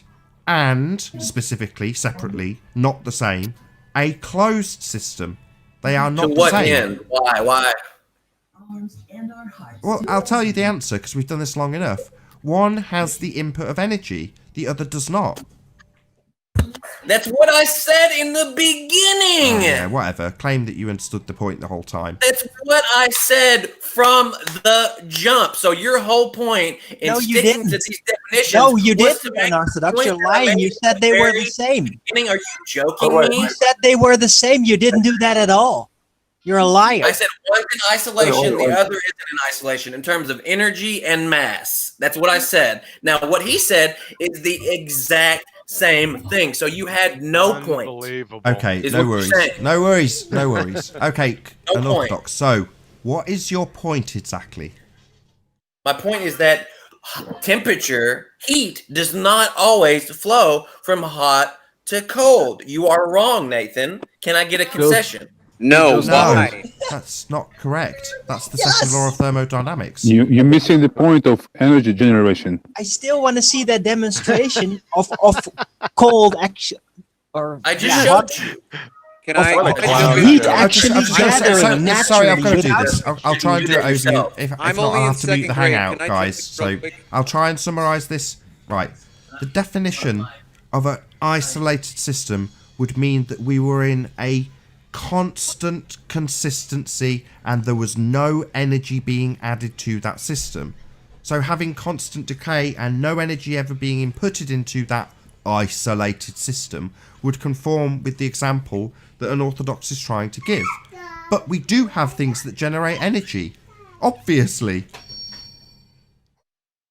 Speaker 4: and, specifically, separately, not the same, a closed system. They are not the same. To what
Speaker 5: end? Why?
Speaker 4: Well, I'll tell you the answer, because we've done this long enough. One has the input of energy. The other does not.
Speaker 5: That's what I said in the beginning.
Speaker 4: Yeah, whatever. Claim that you understood the point the whole time.
Speaker 5: That's what I said from the jump. So your whole point in sticking to these definitions.
Speaker 7: No, you didn't, Unorthodox. You're lying. You said they were the same.
Speaker 5: Are you joking me?
Speaker 7: You said they were the same. You didn't do that at all. You're a liar.
Speaker 5: I said one's in isolation, the other isn't in isolation in terms of energy and mass. That's what I said. Now, what he said is the exact same thing. So you had no point.
Speaker 4: Okay, no worries. No worries. Okay, Unorthodox. So, what is your point exactly?
Speaker 5: My point is that heat does not always flow from hot to cold. You are wrong, Nathan. Can I get a concession?
Speaker 11: No,
Speaker 4: that's not correct. That's the second law of thermodynamics.
Speaker 10: You're missing the point of energy generation.
Speaker 7: I still want to see that demonstration of cold action. Or
Speaker 5: I just showed you.
Speaker 11: Can I?
Speaker 7: Heat actually gathering naturally.
Speaker 4: Sorry, I've got to do this. I'll try and do it over you. If not, I'll have to mute the hangout, guys. So I'll try and summarize this. Right. The definition of an isolated system would mean that we were in a constant consistency and there was no energy being added to that system. So having constant decay and no energy ever being inputted into that isolated system would conform with the example that Unorthodox is trying to give. But we do have things that generate energy, obviously.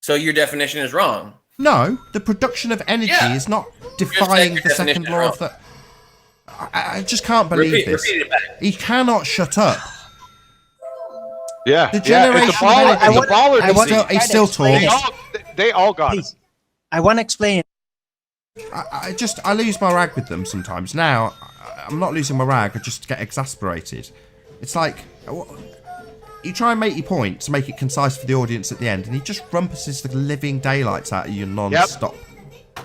Speaker 5: So your definition is wrong.
Speaker 4: No, the production of energy is not defying the second law of the... I just can't believe this. He cannot shut up.
Speaker 6: Yeah,
Speaker 4: the generation
Speaker 6: it's a baller.
Speaker 4: He's still talking.
Speaker 6: They all got it.
Speaker 7: I want to explain it.
Speaker 4: I lose my rag with them sometimes. Now, I'm not losing my rag. I just get exasperated. It's like you try and make your point to make it concise for the audience at the end, and he just rumpuses the living daylights out of you non-stop.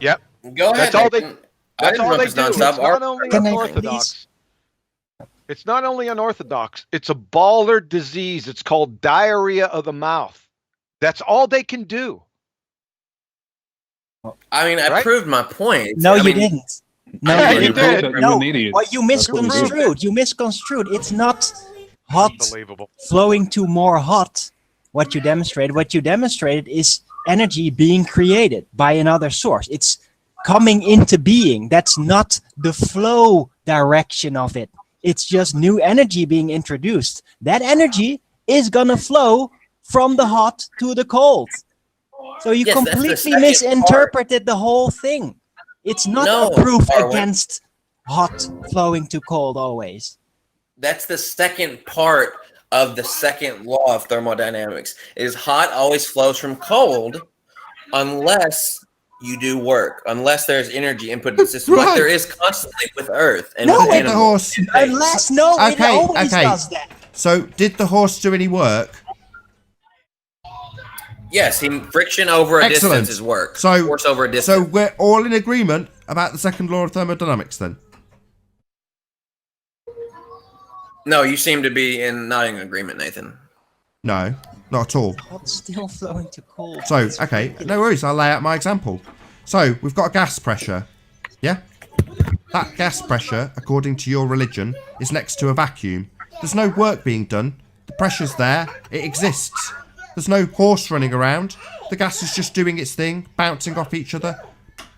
Speaker 6: Yep.
Speaker 5: Go ahead.
Speaker 6: That's all they do. It's not only unorthodox. It's not only unorthodox. It's a baller disease. It's called diarrhea of the mouth. That's all they can do.
Speaker 5: I mean, I proved my point.
Speaker 7: No, you didn't. No,
Speaker 10: you did.
Speaker 7: No, well, you misconstrued. You misconstrued. It's not hot flowing to more hot. What you demonstrated is energy being created by another source. It's coming into being. That's not the flow direction of it. It's just new energy being introduced. That energy is gonna flow from the hot to the cold. So you completely misinterpreted the whole thing. It's not a proof against hot flowing to cold always.
Speaker 5: That's the second part of the second law of thermodynamics. Is hot always flows from cold unless you do work, unless there's energy input to the system, like there is constantly with Earth and with
Speaker 4: the horse.
Speaker 7: It always does that.
Speaker 4: So did the horse do any work?
Speaker 5: Yes, friction over a distance is work.
Speaker 4: So
Speaker 5: force over a distance.
Speaker 4: So we're all in agreement about the second law of thermodynamics then?
Speaker 5: No, you seem to be not in agreement, Nathan.
Speaker 4: No, not at all.
Speaker 7: Hot's still flowing to cold.
Speaker 4: So, okay, no worries, I'll lay out my example. So, we've got a gas pressure, yeah? That gas pressure, according to your religion, is next to a vacuum. There's no work being done. The pressure's there, it exists. There's no horse running around. The gas is just doing its thing, bouncing off each other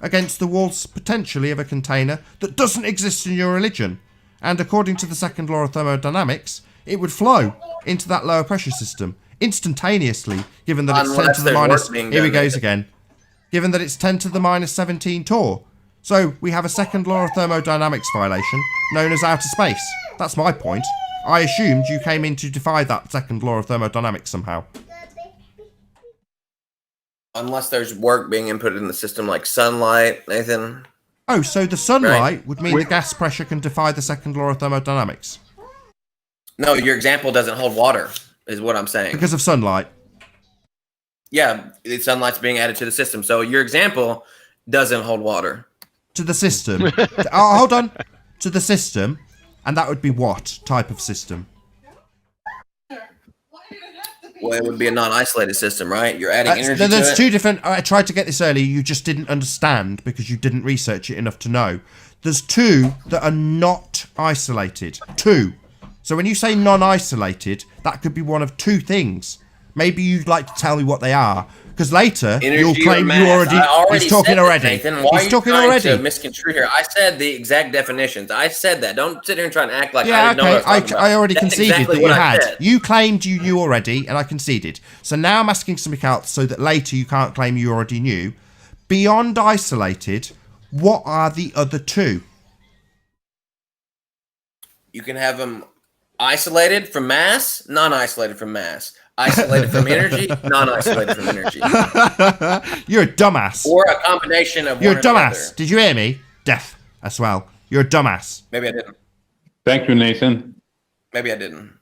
Speaker 4: against the walls, potentially, of a container that doesn't exist in your religion. And according to the second law of thermodynamics, it would flow into that lower pressure system instantaneously, given that it's 10 to the minus... Here he goes again. Given that it's 10 to the minus 17 torr. So we have a second law of thermodynamics violation known as outer space. That's my point. I assumed you came in to defy that second law of thermodynamics somehow.
Speaker 5: Unless there's work being inputted in the system like sunlight, Nathan.
Speaker 4: Oh, so the sunlight would mean the gas pressure can defy the second law of thermodynamics?
Speaker 5: No, your example doesn't hold water, is what I'm saying.
Speaker 4: Because of sunlight?
Speaker 5: Yeah, sunlight's being added to the system. So your example doesn't hold water.
Speaker 4: To the system? Oh, hold on. To the system? And that would be what type of system?
Speaker 5: Well, it would be a non-isolated system, right? You're adding energy to it.
Speaker 4: There's two different... I tried to get this earlier. You just didn't understand because you didn't research it enough to know. There's two that are not isolated. Two. So when you say non-isolated, that could be one of two things. Maybe you'd like to tell me what they are. Because later, you'll claim you already... He's talking already.
Speaker 5: Nathan, why
Speaker 4: He's talking
Speaker 5: are you
Speaker 4: already.
Speaker 5: trying to misconstrue here? I said the exact definitions. I said that. Don't sit here and try and act like I didn't know what I was talking about.
Speaker 4: I already
Speaker 5: That's
Speaker 4: conceded
Speaker 5: exactly
Speaker 4: that you
Speaker 5: what I
Speaker 4: had.
Speaker 5: said.
Speaker 4: You claimed you knew already, and I conceded. So now I'm asking something else so that later you can't claim you already knew. Beyond isolated, what are the other two?
Speaker 5: You can have them isolated from mass, non-isolated from mass. Isolated from energy, non-isolated from energy.
Speaker 4: You're a dumbass.
Speaker 5: Or a combination of
Speaker 4: You're
Speaker 5: one
Speaker 4: a
Speaker 5: or the
Speaker 4: dumbass.
Speaker 5: other.
Speaker 4: Did you hear me? Deaf as well. You're a dumbass.
Speaker 5: Maybe I didn't.
Speaker 10: Thank you, Nathan.
Speaker 5: Maybe I didn't.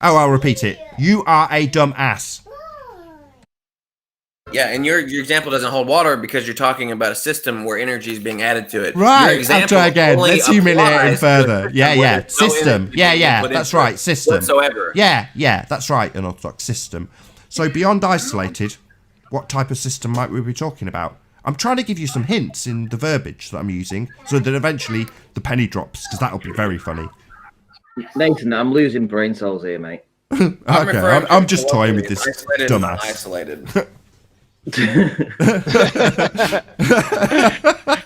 Speaker 4: Oh, I'll repeat it. You are a dumbass.
Speaker 5: Yeah, and your example doesn't hold water because you're talking about a system where energy is being added to it.
Speaker 4: Right,
Speaker 5: Your
Speaker 4: I'll try again.
Speaker 5: only
Speaker 4: Let's humiliate him
Speaker 5: applies to
Speaker 4: further.
Speaker 5: a
Speaker 4: Yeah,
Speaker 5: system where
Speaker 4: yeah.
Speaker 5: there's no
Speaker 4: System.
Speaker 5: energy
Speaker 4: Yeah,
Speaker 5: being
Speaker 4: yeah.
Speaker 5: put
Speaker 4: That's
Speaker 5: into it
Speaker 4: right. System.
Speaker 5: whatsoever.
Speaker 4: Yeah, that's right. An orthodox system. So beyond isolated, what type of system might we be talking about? I'm trying to give you some hints in the verbiage that I'm using so that eventually the penny drops, because that'll be very funny.
Speaker 13: Nathan, I'm losing brain cells here, mate.
Speaker 4: Okay, I'm just toying with this
Speaker 5: Isolated,
Speaker 4: dumbass.
Speaker 5: Isolated.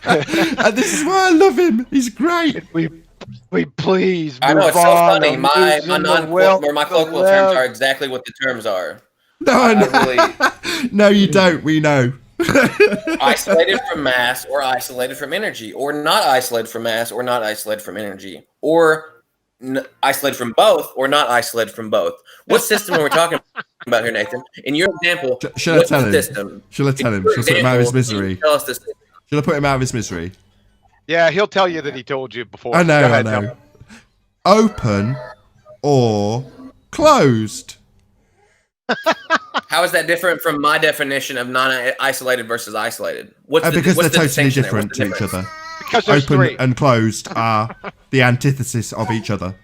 Speaker 4: And this is why I love him. He's great.
Speaker 6: We please.
Speaker 5: I know it's so funny. My colloquial terms
Speaker 6: well.
Speaker 5: are exactly what the terms are.
Speaker 4: No, no, you don't. We know.
Speaker 5: Isolated from mass, or isolated from energy, or not isolated from mass, or not isolated from energy, or isolated from both, or not isolated from both. What system are we talking about here, Nathan? In your example,
Speaker 4: Shall I tell him? Shall I tell him? Shall I put him out of his misery?
Speaker 5: Tell us this.
Speaker 4: Shall I put him out of his misery?
Speaker 6: Yeah, he'll tell you that he told you before.
Speaker 4: I know,
Speaker 6: Go ahead,
Speaker 4: I
Speaker 6: tell
Speaker 4: know.
Speaker 6: me.
Speaker 4: Open or closed.
Speaker 5: How is that different from my definition of non-isolated versus isolated?
Speaker 4: Because
Speaker 5: what's
Speaker 4: they're
Speaker 5: the
Speaker 4: totally
Speaker 5: distinction there?
Speaker 4: different
Speaker 5: What's
Speaker 4: to
Speaker 5: the
Speaker 4: each
Speaker 5: difference?
Speaker 4: other.
Speaker 6: Because there's
Speaker 4: Open
Speaker 6: three.
Speaker 4: and closed are the antithesis of each other.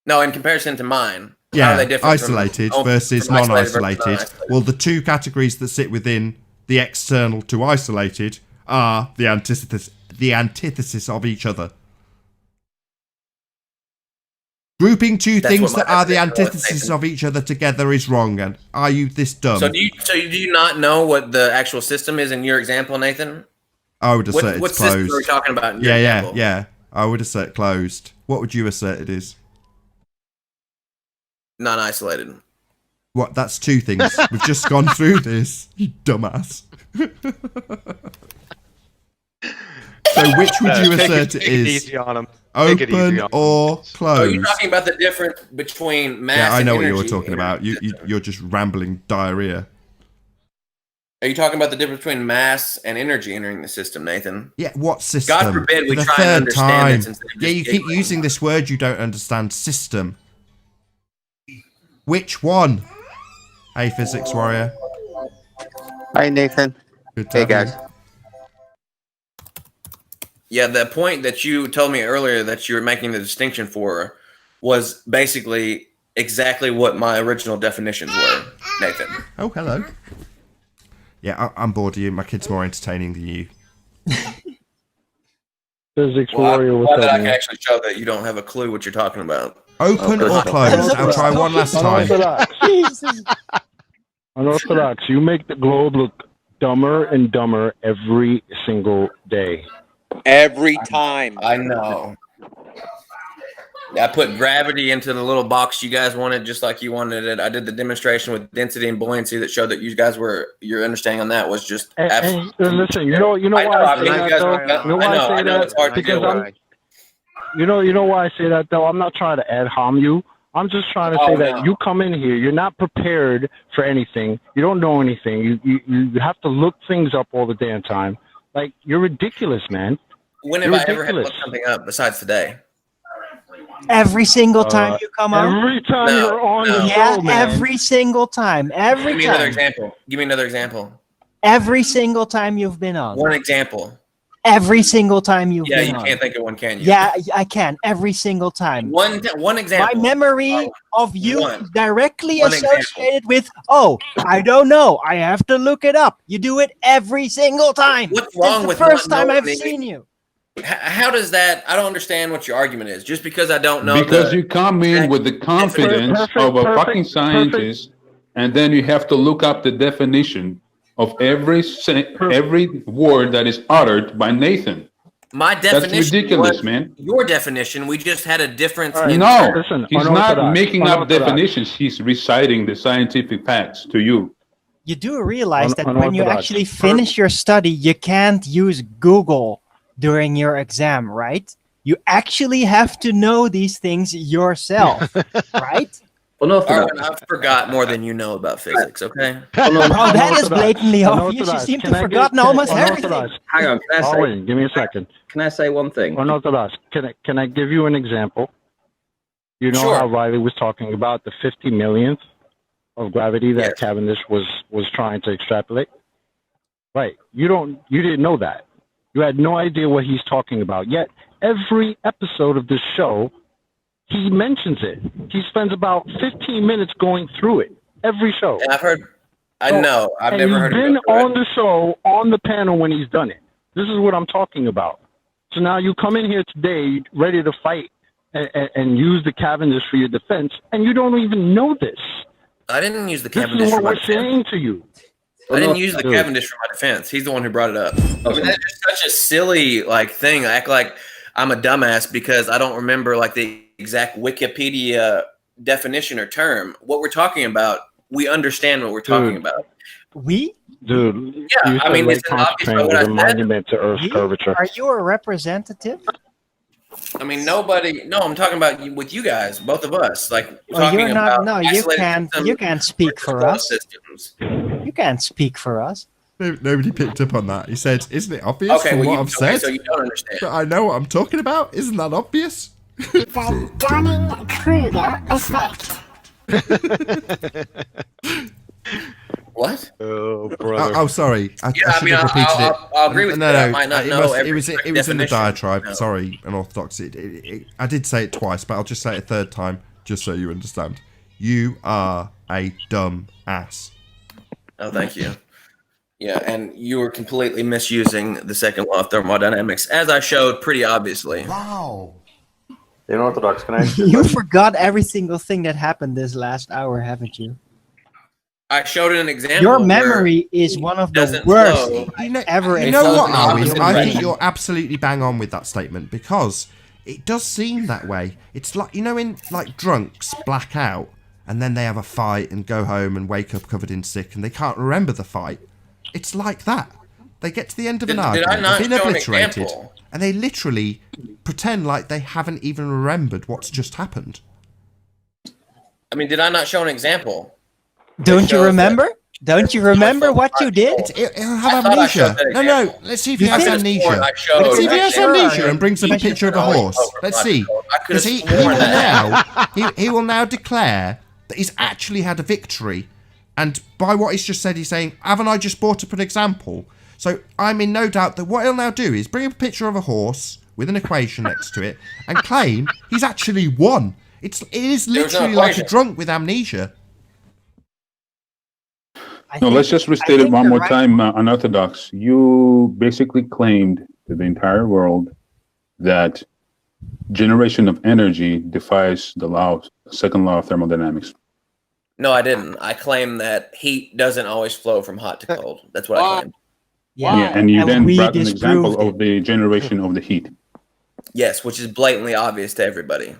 Speaker 5: No, in comparison to mine. How
Speaker 4: Yeah,
Speaker 5: are they different
Speaker 4: isolated
Speaker 5: from
Speaker 4: versus
Speaker 5: isolated versus
Speaker 4: non-isolated.
Speaker 5: non-isolated?
Speaker 4: Well, the two categories that sit within the external to isolated are the antithesis of each other. Grouping two
Speaker 5: That's
Speaker 4: things
Speaker 5: what
Speaker 4: that
Speaker 5: my
Speaker 4: are the
Speaker 5: definition was,
Speaker 4: antithesis
Speaker 5: Nathan.
Speaker 4: of each other together is wrong. And are you this dumb?
Speaker 5: So do you not know what the actual system is in your example, Nathan?
Speaker 4: I would assert
Speaker 5: What
Speaker 4: it's
Speaker 5: system
Speaker 4: closed.
Speaker 5: are we talking about in your
Speaker 4: Yeah.
Speaker 5: example?
Speaker 4: I would assert closed. What would you assert it is?
Speaker 5: Non-isolated.
Speaker 4: What? That's two things. We've just gone through this. You dumbass. So which would you assert it is?
Speaker 6: Easy on him.
Speaker 4: Open or closed?
Speaker 5: Are you talking about the difference between mass
Speaker 4: Yeah, I know
Speaker 5: and
Speaker 4: what you were
Speaker 5: energy
Speaker 4: talking about. You're just rambling diarrhea.
Speaker 5: Are you talking about the difference between mass and energy entering the system, Nathan?
Speaker 4: Yeah, what system?
Speaker 5: God forbid we
Speaker 4: For the
Speaker 5: try and
Speaker 4: third
Speaker 5: understand
Speaker 4: time.
Speaker 5: this instead of
Speaker 4: Yeah,
Speaker 5: just
Speaker 4: you keep
Speaker 5: giggling.
Speaker 4: using this word you don't understand. System. Which one? Hey, Physics Warrior.
Speaker 14: Hi, Nathan.
Speaker 4: Good to
Speaker 14: Hey,
Speaker 4: have
Speaker 14: guys.
Speaker 4: you.
Speaker 5: Yeah, the point that you told me earlier that you were making the distinction for was basically exactly what my original definitions were, Nathan.
Speaker 4: Oh, hello. Yeah, I'm bored of you. My kid's more entertaining than you.
Speaker 9: Physics
Speaker 5: Well,
Speaker 9: Warrior,
Speaker 5: I'm
Speaker 9: what's
Speaker 5: glad that
Speaker 9: up,
Speaker 5: I can
Speaker 9: man?
Speaker 5: actually show that you don't have a clue what you're talking about.
Speaker 4: Open or closed? I'll try one last time.
Speaker 9: Unorthodox, you make the globe look dumber and dumber every single day.
Speaker 11: Every time.
Speaker 5: I know. I put gravity into the little box you guys wanted, just like you wanted it. I did the demonstration with density and buoyancy that showed that you guys were, your understanding on that was just absolutely.
Speaker 9: Listen, you know why I say that though? You know why I say that?
Speaker 5: It's hard to
Speaker 9: Because
Speaker 5: deal with.
Speaker 9: you know why I say that though? I'm not trying to ad hom you. I'm just trying to say that you come in here, you're not prepared for anything. You don't know anything. You have to look things up all the damn time. Like, you're ridiculous, man.
Speaker 5: When have
Speaker 9: You're
Speaker 5: I ever had to
Speaker 9: ridiculous.
Speaker 5: look something up besides today?
Speaker 7: Every single time you come on.
Speaker 9: Every time
Speaker 5: No,
Speaker 9: you're on
Speaker 5: no.
Speaker 9: the
Speaker 7: Yeah,
Speaker 9: show, man.
Speaker 7: every single time. Every
Speaker 5: Give me another
Speaker 7: time.
Speaker 5: example. Give me another example.
Speaker 7: Every single time you've been on.
Speaker 5: One example.
Speaker 7: Every single time you've
Speaker 5: Yeah,
Speaker 7: been
Speaker 5: you
Speaker 7: on.
Speaker 5: can't think of one, can you?
Speaker 7: Yeah, I can. Every single time.
Speaker 5: One example.
Speaker 7: My memory of you
Speaker 5: One.
Speaker 7: is directly
Speaker 5: One
Speaker 7: associated with, oh, I don't know. I have to look it up. You do it every single time.
Speaker 5: What's wrong
Speaker 7: It's
Speaker 5: with
Speaker 7: the first
Speaker 5: not
Speaker 7: time
Speaker 5: knowing
Speaker 7: I've
Speaker 5: the-
Speaker 7: seen you?
Speaker 5: How does that? I don't understand what your argument is. Just because I don't know.
Speaker 10: Because you come in with the confidence of a fucking scientist, and then you have to look up the definition of every word that is uttered by Nathan.
Speaker 5: My definition.
Speaker 10: That's ridiculous,
Speaker 5: was
Speaker 10: man.
Speaker 5: Your definition. We just had a difference.
Speaker 9: All right.
Speaker 10: No,
Speaker 9: Listen,
Speaker 10: he's not
Speaker 9: unorthodox,
Speaker 10: making up
Speaker 9: unorthodox.
Speaker 10: definitions. He's reciting the scientific facts to you.
Speaker 7: You do realize that when you
Speaker 9: unorthodox.
Speaker 7: actually finish your study, you can't use Google during your exam, right? You actually have to know these things yourself, right?
Speaker 5: Arvin, I forgot more than you know about physics. Okay.
Speaker 7: Oh, that is blatantly obvious. You seem to have forgotten almost everything.
Speaker 13: Hang on, can I say?
Speaker 9: Owen, give me a second.
Speaker 13: Can I say one thing?
Speaker 9: Unorthodox. Can I give you an example? You know
Speaker 5: Sure.
Speaker 9: how Riley was talking about the 50 millionth of gravity that
Speaker 5: Yes.
Speaker 9: Cavendish was trying to extrapolate? Right. You didn't know that. You had no idea what he's talking about. Yet every episode of this show, he mentions it. He spends about 15 minutes going through it. Every show.
Speaker 5: And I've heard. I know. I've
Speaker 9: and
Speaker 5: never
Speaker 9: he's
Speaker 5: heard
Speaker 9: been
Speaker 5: of it.
Speaker 9: on the show, on the panel when he's done it. This is what I'm talking about. So now you come in here today ready to fight and use the Cavendish for your defense, and you don't even know this.
Speaker 5: I didn't use the
Speaker 9: This
Speaker 5: Cavendish
Speaker 9: is
Speaker 5: for
Speaker 9: what
Speaker 5: my
Speaker 9: we're
Speaker 5: defense.
Speaker 9: saying to you.
Speaker 5: I didn't use the
Speaker 9: Dude.
Speaker 5: Cavendish for my defense. He's the one who brought it up. I mean, that's just such a silly thing. I act like I'm a dumbass because I don't remember the exact Wikipedia definition or term. What we're talking about, we understand what we're talking about.
Speaker 7: We?
Speaker 9: Dude,
Speaker 5: Yeah,
Speaker 9: you
Speaker 5: I mean,
Speaker 9: said
Speaker 5: it's obvious by
Speaker 9: Pontchartrain
Speaker 5: what I
Speaker 9: is a
Speaker 5: said.
Speaker 9: monument to Earth's curvature.
Speaker 7: Are you a representative?
Speaker 5: I mean, nobody. No, I'm talking about with you guys, both of us.
Speaker 7: Well,
Speaker 5: talking
Speaker 7: you're not.
Speaker 5: about
Speaker 7: No, you
Speaker 5: isolated
Speaker 7: can't.
Speaker 5: systems
Speaker 7: You can't speak for
Speaker 5: versus
Speaker 7: us.
Speaker 5: systems.
Speaker 7: You can't speak for us.
Speaker 4: Nobody picked up on that. He said, "Isn't it obvious
Speaker 5: Okay,
Speaker 4: from
Speaker 5: well,
Speaker 4: what
Speaker 5: you,
Speaker 4: I've
Speaker 5: okay,
Speaker 4: said?"
Speaker 5: so you don't understand.
Speaker 4: But I know what I'm talking about. Isn't that obvious?
Speaker 2: The Dunning-Kruger effect.
Speaker 5: What?
Speaker 6: Oh, brother.
Speaker 4: Oh, sorry. I
Speaker 5: Yeah, I
Speaker 4: should
Speaker 5: mean,
Speaker 4: have repeated it.
Speaker 5: I'll agree with
Speaker 4: no,
Speaker 5: you.
Speaker 4: No,
Speaker 5: I might not
Speaker 4: it,
Speaker 5: know
Speaker 4: must,
Speaker 5: every
Speaker 4: it was in the
Speaker 5: definition.
Speaker 4: diatribe.
Speaker 5: No.
Speaker 4: Sorry, unorthodox. I did say it twice, but I'll just say it a third time, just so you understand. You are a dumb ass.
Speaker 5: Oh, thank you. Yeah, and you were completely misusing the second law of thermodynamics, as I showed pretty obviously.
Speaker 12: The unorthodox, can I ask you a
Speaker 7: You
Speaker 12: question?
Speaker 7: forgot every single thing that happened this last hour, haven't you?
Speaker 5: I showed an example.
Speaker 7: Your
Speaker 5: where
Speaker 7: memory is one of the
Speaker 5: doesn't
Speaker 7: worst
Speaker 5: flow.
Speaker 7: ever.
Speaker 4: You
Speaker 7: in
Speaker 4: know what,
Speaker 7: philosophy.
Speaker 4: Arwin? I think you're absolutely bang on with that statement because it does seem that way. It's like, in drunks black out and then they have a fight and go home and wake up covered in sick and they can't remember the fight. It's like that. They get to the end of an
Speaker 5: Did I
Speaker 4: argument,
Speaker 5: not
Speaker 4: they've been
Speaker 5: show an
Speaker 4: obliterated,
Speaker 5: example?
Speaker 4: and they literally pretend like they haven't even remembered what's just happened.
Speaker 5: I mean, did I not show an example?
Speaker 7: Don't you remember? Don't you remember what you did?
Speaker 4: He'll have amnesia. No. Let's see if he has amnesia. Let's see if he has amnesia and brings up a picture of a horse. Let's see. Because he will now declare that he's actually had a victory. And by what he's just said, he's saying, haven't I just brought up an example? So I'm in no doubt that what he'll now do is bring up a picture of a horse with an equation next to it and claim he's actually won. It is literally like a drunk with amnesia.
Speaker 10: No, let's just restate it one more time, Unorthodox. You basically claimed to the entire world that generation of energy defies the second law of thermodynamics.
Speaker 5: No, I didn't. I claimed that heat doesn't always flow from hot to cold. That's what I claimed.
Speaker 10: Yeah, and you then brought an example of the generation of the heat.
Speaker 5: Yes, which is blatantly obvious to everybody.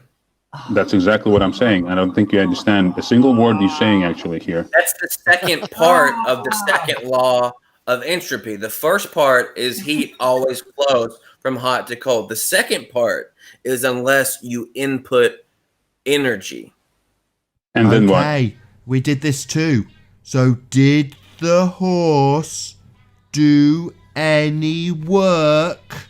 Speaker 10: That's exactly what I'm saying. I don't think you understand a single word you're saying actually here.
Speaker 5: That's the second part of the second law of entropy. The first part is heat always flows from hot to cold. The second part is unless you input energy.
Speaker 10: And then what?
Speaker 4: Okay, we did this too. So did the horse do any work?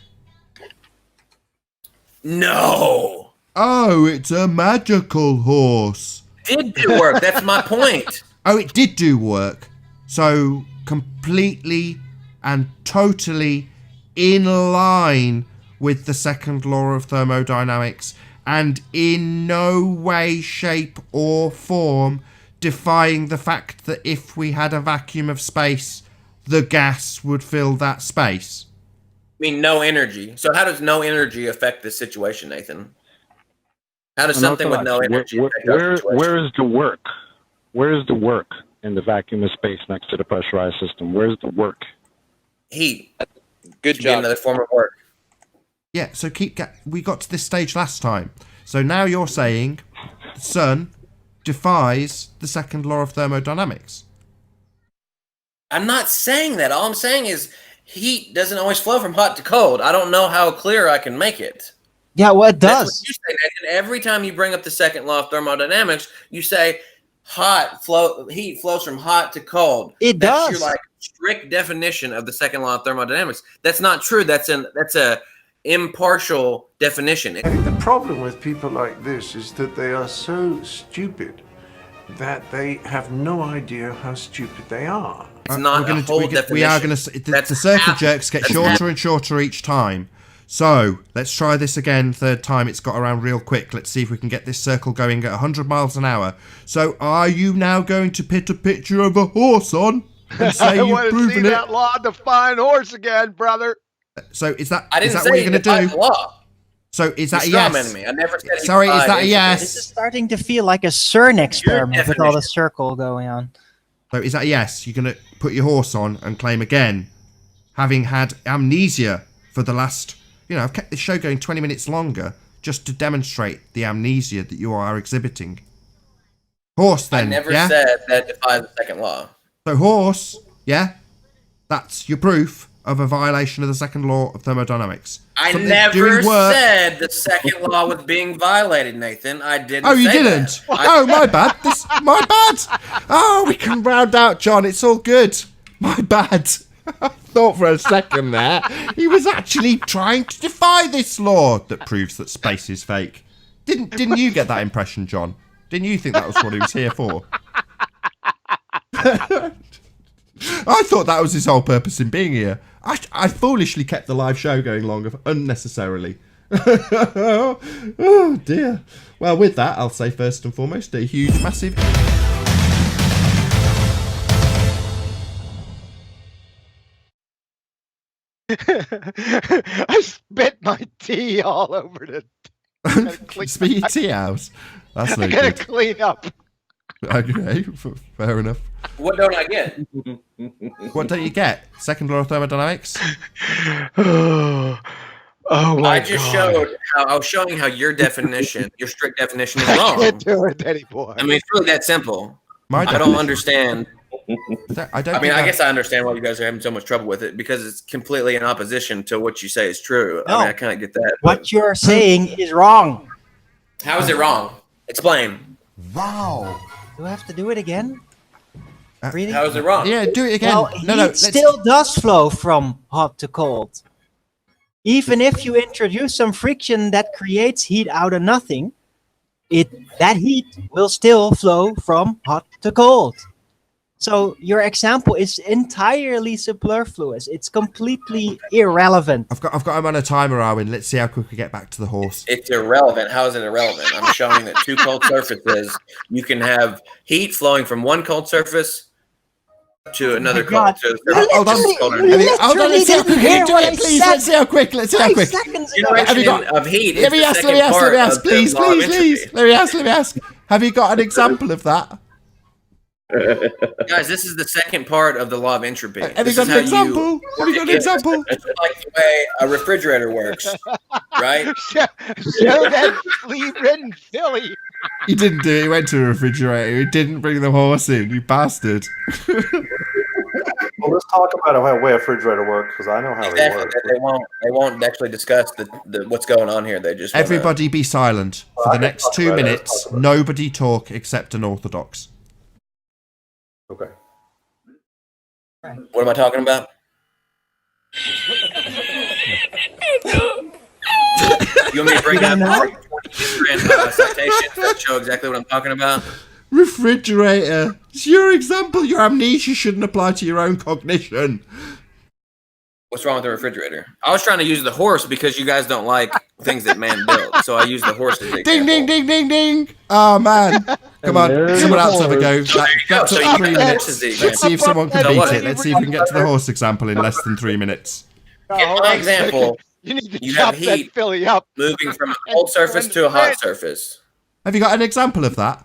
Speaker 5: No.
Speaker 4: Oh, it's a magical horse.
Speaker 5: Did do work. That's my point.
Speaker 4: Oh, it did do work. So completely and totally in line with the second law of thermodynamics, and in no way, shape or form defying the fact that if we had a vacuum of space, the gas would fill that space.
Speaker 5: I mean, no energy. So how does no energy affect this situation, Nathan? How does something with no energy affect our situation?
Speaker 9: Where is the work? Where is the work in the vacuum of space next to the pressurized system? Where's the work?
Speaker 5: Heat.
Speaker 11: Good job.
Speaker 5: Another form of work.
Speaker 4: Yeah, so we got to this stage last time. So now you're saying the sun defies the second law of thermodynamics.
Speaker 5: I'm not saying that. All I'm saying is heat doesn't always flow from hot to cold. I don't know how clear I can make it.
Speaker 7: Yeah, well, it does.
Speaker 5: That's what you say, Nathan. Every time you bring up the second law of thermodynamics, you say heat flows from hot to cold. That's your like strict definition of the second law of thermodynamics. That's not true. That's a impartial definition.
Speaker 3: The problem with people like this is that they are so stupid that they have no idea how stupid they are.
Speaker 5: It's not a whole definition.
Speaker 4: We are going to. The circle jerks get shorter and shorter each time. So let's try this again. Third time, it's got around real quick. Let's see if we can get this circle going at 100 miles an hour. So are you now going to put a picture of a horse on and say you've proven it?
Speaker 6: I want to see that law-defying horse again, brother.
Speaker 4: So is that
Speaker 5: I didn't
Speaker 4: what
Speaker 5: say
Speaker 4: you're going to do?
Speaker 5: Law.
Speaker 4: So is that a
Speaker 5: You're
Speaker 4: yes?
Speaker 5: strawmanning me. I never said
Speaker 4: Sorry, is that a yes?
Speaker 7: This is starting to feel like a CERN experiment with all the circle going on.
Speaker 4: So is that a yes? You're going to put your horse on and claim again, having had amnesia for the last, I've kept this show going 20 minutes longer just to demonstrate the amnesia that you are exhibiting. Horse then,
Speaker 5: I never
Speaker 4: yeah?
Speaker 5: said that defies the second law.
Speaker 4: So horse, yeah? That's your proof of a violation of the second law of thermodynamics.
Speaker 5: I never said the second law was being violated, Nathan. I didn't.
Speaker 4: Oh, you
Speaker 5: say
Speaker 4: didn't?
Speaker 5: That.
Speaker 4: Oh, my bad. My bad. Oh, we can round out, John. It's all good. My bad. I thought for a second there he was actually trying to defy this law that proves that space is fake. Didn't you get that impression, John? Didn't you think that was what he was here for? I thought that was his whole purpose in being here. I foolishly kept the live show going longer unnecessarily. Oh dear. Well, with that, I'll say first and foremost, a huge, massive...
Speaker 6: I spit my tea all over the...
Speaker 4: Spit your tea out? That's no
Speaker 6: I gotta
Speaker 4: good.
Speaker 6: clean up.
Speaker 4: Okay, fair enough.
Speaker 5: What don't I get?
Speaker 4: What don't you get? Second law of thermodynamics?
Speaker 6: Oh my
Speaker 5: I just showed how I was showing how your definition, your strict definition, is wrong.
Speaker 6: I can't do it anymore.
Speaker 5: I mean, it's really that simple.
Speaker 4: My
Speaker 5: I don't understand I guess I understand why you guys are having so much trouble with it because it's completely in opposition to what you say is true.
Speaker 7: No.
Speaker 5: I kind of get that.
Speaker 7: What you're saying is wrong.
Speaker 5: How is it wrong? Explain.
Speaker 7: Wow. Do I have to do it again? Really?
Speaker 5: How is it wrong?
Speaker 4: Yeah, do it again.
Speaker 7: Well, heat still does flow from hot to cold. Even if you introduce some friction that creates heat out of nothing, that heat will still flow from hot to cold. So your example is entirely superfluous. It's completely irrelevant.
Speaker 4: I've got him on a timer, Arwen. Let's see how quick we get back to the horse.
Speaker 5: It's irrelevant. How is it irrelevant? I'm showing that two cold surfaces, you can have heat flowing from one cold surface to another cold surface.
Speaker 4: Hold on. Let's see how quick we can do it, please. Let's see how quick. Have you got
Speaker 5: of heat?
Speaker 4: Let me ask, please. Let me ask. Have you got an example of that?
Speaker 5: Guys, this is the second part of the law of entropy.
Speaker 4: Have you got an example?
Speaker 5: It's like the way a refrigerator works, right?
Speaker 6: Show that flea-ridden Philly.
Speaker 4: He didn't do it. He went to a refrigerator. He didn't bring the horse in. You bastard.
Speaker 12: Well, let's talk about how a refrigerator works because I know how they work.
Speaker 5: They won't actually discuss the what's going on here. They just
Speaker 4: everybody be silent for the next 2 minutes. Nobody talk except an Orthodox.
Speaker 12: Okay.
Speaker 5: What am I talking about? You want me to bring up 20 different citations that show exactly what I'm talking about?
Speaker 4: Refrigerator. It's your example. Your amnesia shouldn't apply to your own cognition.
Speaker 5: What's wrong with the refrigerator? I was trying to use the horse because you guys don't like things that man built, so I used the horse as the example.
Speaker 4: Ding, ding, ding, ding, ding. Oh, man. Come on. Someone else have a go. That took 3 minutes. Let's see if someone can beat it. Let's see if we can get to the horse example in less than 3 minutes.
Speaker 5: In my example,
Speaker 6: you need to
Speaker 5: you
Speaker 6: chop
Speaker 5: have heat
Speaker 6: that Philly up.
Speaker 5: moving from a cold surface to a hot surface.
Speaker 4: Have you got an example of that?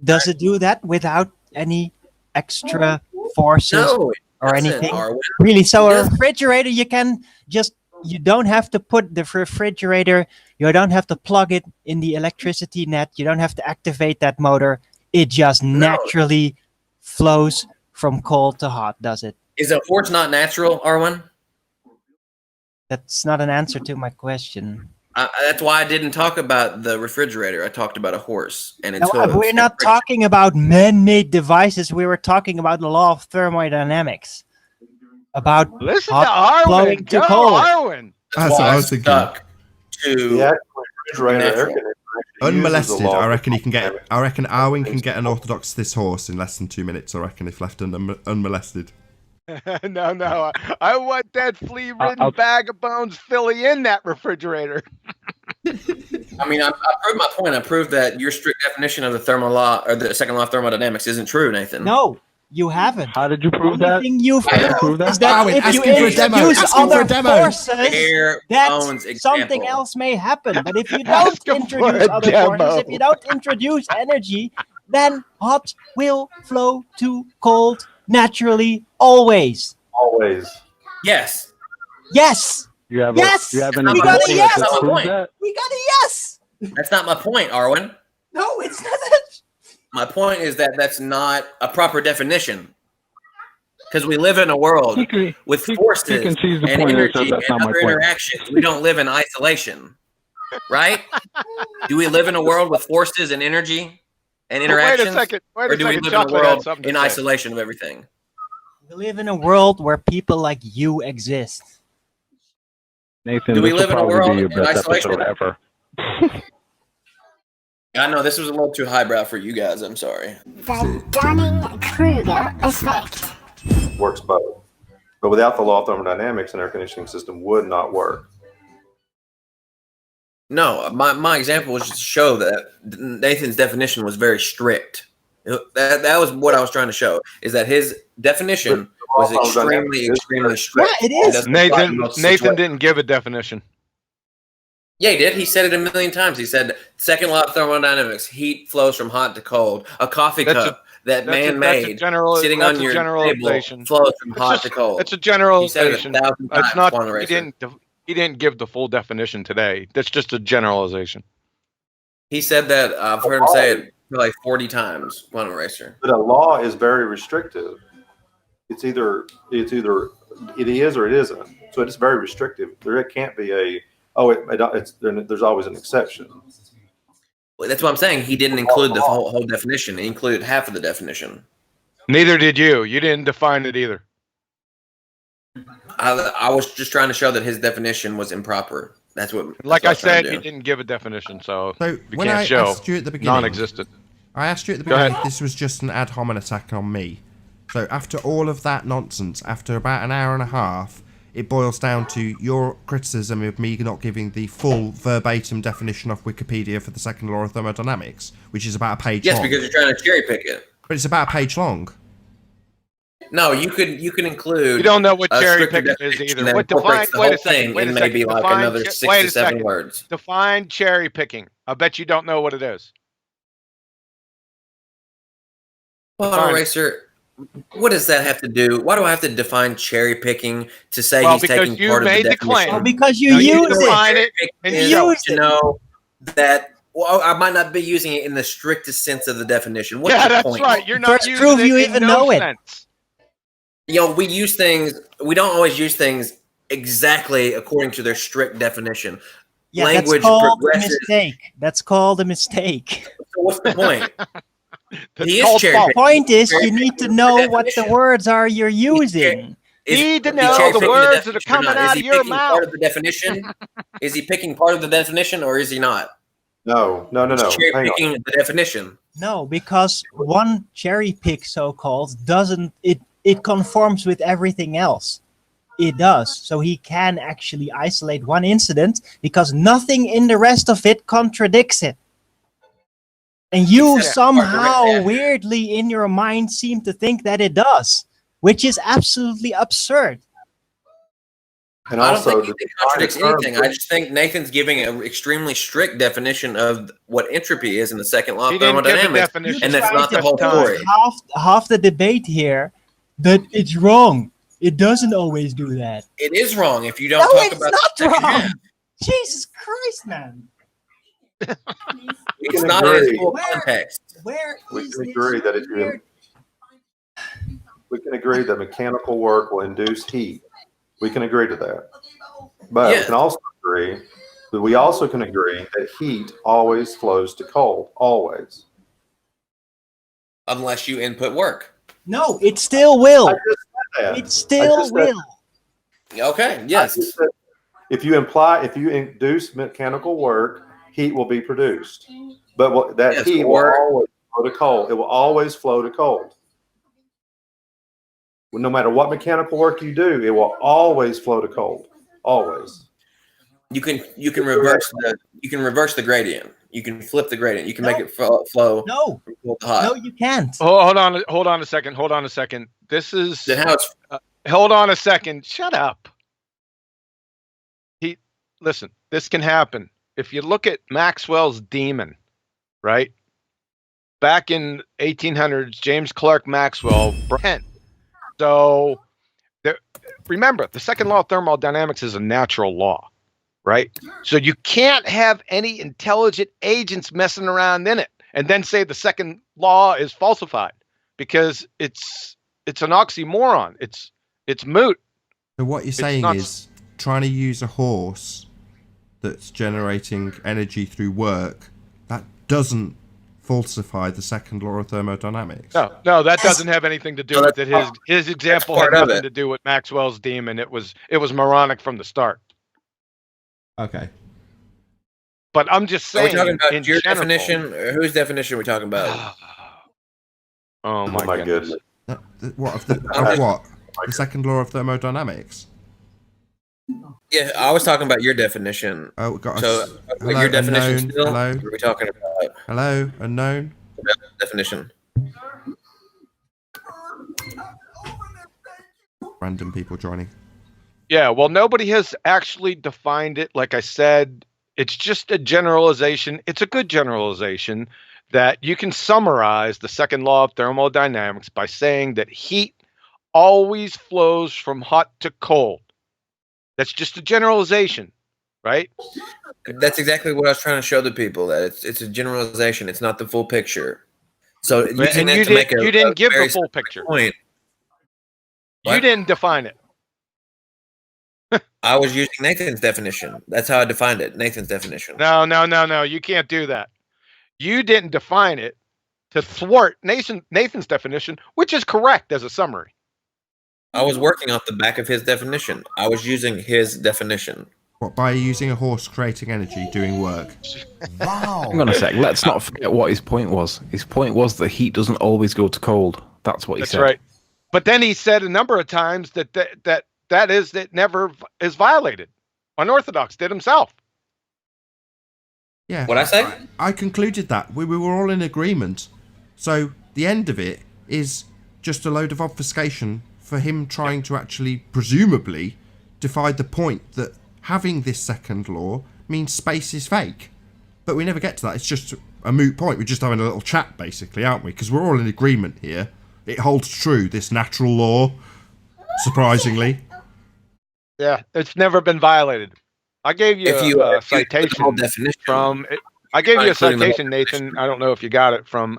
Speaker 7: Does it do that without any extra forces or anything? Really? So a refrigerator, you don't have to put the refrigerator, you don't have to plug it in the electricity net, you don't have to activate that motor. It just naturally flows from cold to hot, does it?
Speaker 5: Is a horse not natural, Arwen?
Speaker 7: That's not an answer to my question.
Speaker 5: That's why I didn't talk about the refrigerator. I talked about a horse and its
Speaker 7: hooves. We're not talking about man-made devices. We were talking about the law of thermodynamics. About hot flowing to cold.
Speaker 6: Arwen.
Speaker 4: That's what I was thinking. Unmolested, I reckon he can get. I reckon Arwen can get an Orthodox this horse in less than 2 minutes. I reckon if left unmolested.
Speaker 6: No. I want that flea-ridden bag of bones Philly in that refrigerator.
Speaker 5: I mean, I proved my point. I proved that your strict definition of the thermal law or the second law of thermodynamics isn't true, Nathan.
Speaker 7: No, you haven't.
Speaker 8: How did you prove that?
Speaker 7: You've proved
Speaker 8: that?
Speaker 7: Is that if you introduce other forces, that something else may happen. But if you don't introduce other forces, if you don't introduce energy, then hot will flow to cold naturally, always.
Speaker 12: Always.
Speaker 5: Yes.
Speaker 7: Yes.
Speaker 8: You have
Speaker 7: yes.
Speaker 8: We got a
Speaker 7: yes.
Speaker 8: We
Speaker 7: got a yes.
Speaker 5: That's not my point, Arwen.
Speaker 7: No, it's not.
Speaker 5: My point is that that's not a proper definition. Because we live in a world with forces and energy and other interactions. We don't live in isolation. Right? Do we live in a world with forces and energy and interactions? Or do we live in a world in isolation of everything?
Speaker 7: We live in a world where people like you exist.
Speaker 8: Nathan,
Speaker 5: do we live in a world in
Speaker 8: best
Speaker 5: isolation?
Speaker 8: Ever.
Speaker 5: I know this was a little too highbrow for you guys. I'm sorry.
Speaker 2: The Dunning-Kruger effect.
Speaker 12: Works both. But without the law of thermodynamics, an air conditioning system would not work.
Speaker 5: No, my example was just to show that Nathan's definition was very strict. That was what I was trying to show, is that his definition was extremely strict.
Speaker 7: Yeah, it is.
Speaker 6: Nathan didn't give a definition.
Speaker 5: Yeah, he did. He said it a million times. He said, second law of thermodynamics, heat flows from hot to cold. A coffee cup that man made sitting on your table flows from hot to cold.
Speaker 6: It's a generalization.
Speaker 5: He said it 1,000 times.
Speaker 6: It's not. He didn't give the full definition today. That's just a generalization.
Speaker 5: He said that. I've heard him say it like 40 times. Quantum Eraser.
Speaker 12: But a law is very restrictive. It's either it is or it isn't. So it's very restrictive. There can't be there's always an exception.
Speaker 5: Well, that's what I'm saying. He didn't include the whole definition. He included half of the definition.
Speaker 6: Neither did you. You didn't define it either.
Speaker 5: I was just trying to show that his definition was improper. That's what.
Speaker 6: Like
Speaker 5: I
Speaker 6: said, you didn't give a definition, so you
Speaker 4: when
Speaker 6: can't
Speaker 4: I
Speaker 6: show
Speaker 4: asked you at the beginning,
Speaker 6: non-existent.
Speaker 4: I asked you at the beginning if this was just an ad hominem attack on me. So after all of that nonsense, after about an hour and a half, it boils down to your criticism of me not giving the full verbatim definition of Wikipedia for the second law of thermodynamics, which is about a page long.
Speaker 5: Yes, because you're trying to cherry pick it.
Speaker 4: But it's about a page long.
Speaker 5: No, you can include.
Speaker 6: You don't know what cherry picking is either. What define? Wait a second. Wait a second.
Speaker 5: Maybe like another 6 to 7 words.
Speaker 6: Define cherry picking. I bet you don't know what it is.
Speaker 5: Well, Eraser, what does that have to do? Why do I have to define cherry picking to say he's taking part of the definition?
Speaker 7: Well, because you use it.
Speaker 5: And you to know that. Well, I might not be using it in the strictest sense of the definition. What's the
Speaker 6: that's
Speaker 5: point?
Speaker 6: right. You're not
Speaker 7: First
Speaker 6: using
Speaker 7: prove
Speaker 6: it
Speaker 7: you
Speaker 6: in
Speaker 7: even
Speaker 6: no
Speaker 7: know it.
Speaker 6: sense.
Speaker 5: You know, we use things. We don't always use things exactly according to their strict definition.
Speaker 7: Yeah,
Speaker 5: Language
Speaker 7: that's called a
Speaker 5: progresses.
Speaker 7: mistake. That's called a mistake.
Speaker 5: So what's the point?
Speaker 7: The point is, you need to know what the words are you're using.
Speaker 6: You need to know the words that are coming out of your mouth.
Speaker 5: Part of the definition? Is he picking part of the definition, or is he not?
Speaker 12: No.
Speaker 5: He's cherry picking the definition.
Speaker 7: No, because one cherry pick, so-called, doesn't it conforms with everything else. It does. So he can actually isolate one incident because nothing in the rest of it contradicts it. And you somehow weirdly in your mind seem to think that it does, which is absolutely absurd.
Speaker 12: And
Speaker 5: I don't
Speaker 12: also,
Speaker 5: think it contradicts anything. I just think Nathan's giving an extremely strict definition of what entropy is in the second law of thermodynamics, and that's not the whole story.
Speaker 7: Half the debate here that it's wrong. It doesn't always do that.
Speaker 5: It is wrong if you don't talk about the second half.
Speaker 7: Jesus Christ, man.
Speaker 5: It's not in its full context.
Speaker 12: We can agree that we can agree that mechanical work will induce heat. We can agree to that. But we can also agree that we also can agree that heat always flows to cold. Always.
Speaker 5: Unless you input work.
Speaker 7: No, it still will. It still will.
Speaker 5: Okay, yes.
Speaker 12: If you induce mechanical work, heat will be produced. But heat will always flow to cold. It will always flow to cold. No matter what mechanical work you do, it will always flow to cold. Always.
Speaker 5: You can reverse the gradient. You can flip the gradient. You can make it flow.
Speaker 7: No,
Speaker 5: from cold to hot.
Speaker 7: No, you can't.
Speaker 6: Oh, hold on a second. This is. Hold on a second. Shut up. Listen. This can happen. If you look at Maxwell's demon, right? Back in 1800s, James Clerk Maxwell. So, remember, the second law of thermodynamics is a natural law, right? So you can't have any intelligent agents messing around in it and then say the second law is falsified because it's an oxymoron. It's moot.
Speaker 4: So what you're saying is trying to use a horse that's generating energy through work that doesn't falsify the second law of thermodynamics.
Speaker 6: No, that doesn't have anything to do with it. His example had nothing to do with Maxwell's demon. It was moronic from the start.
Speaker 4: Okay.
Speaker 6: But I'm just saying.
Speaker 5: Are we talking about your definition, or whose definition are we talking about?
Speaker 6: Oh my goodness.
Speaker 4: What the second law of thermodynamics?
Speaker 5: Yeah, I was talking about your definition.
Speaker 4: Oh, we got
Speaker 5: hello, your definition
Speaker 4: unknown,
Speaker 5: still?
Speaker 4: hello.
Speaker 5: What are we talking about?
Speaker 4: Hello, unknown.
Speaker 5: Definition.
Speaker 4: Random people joining.
Speaker 6: Yeah, well, nobody has actually defined it. Like I said, it's just a generalization. It's a good generalization that you can summarize the second law of thermodynamics by saying that heat always flows from hot to cold. That's just a generalization, right?
Speaker 5: That's exactly what I was trying to show the people, that it's a generalization. It's not the full picture. So
Speaker 6: you didn't give the full picture.
Speaker 5: Point.
Speaker 6: You didn't define it.
Speaker 5: I was using Nathan's definition. That's how I defined it. Nathan's definition.
Speaker 6: No. You can't do that. You didn't define it to thwart Nathan's definition, which is correct as a summary.
Speaker 5: I was working off the back of his definition. I was using his definition.
Speaker 4: What, by using a horse creating energy, doing work?
Speaker 8: Wow. Hang on a sec. Let's not forget what his point was. His point was that heat doesn't always go to cold. That's what he said.
Speaker 6: That's right. But then he said a number of times that never is violated. Unorthodox did himself.
Speaker 4: Yeah.
Speaker 5: What I say?
Speaker 4: I concluded that we were all in agreement. So the end of it is just a load of obfuscation for him trying to actually, presumably, defy the point that having this second law means space is fake. But we never get to that. It's just a moot point. We're just having a little chat, basically, aren't we? Because we're all in agreement here. It holds true, this natural law, surprisingly.
Speaker 6: Yeah, it's never been violated. I gave you a citation from. I gave you a citation, Nathan. I don't know if you got it from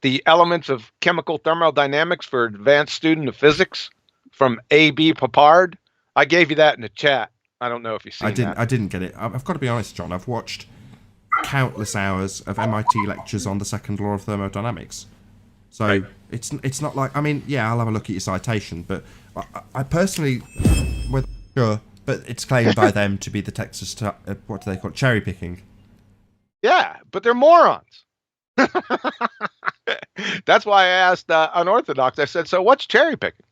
Speaker 6: the Elements of Chemical Thermodynamics for Advanced Student of Physics from A.B. Papard. I gave you that in the chat. I don't know if you've seen that.
Speaker 4: I didn't get it. I've got to be honest, John. I've watched countless hours of MIT lectures on the second law of thermodynamics. So right. It's not like, I mean, yeah, I'll have a look at your citation, but I personally, sure, but it's claimed by them to be the Texas, what do they call it, cherry picking.
Speaker 6: Yeah, but they're morons. That's why I asked Unorthodox. I said, so what's cherry picking?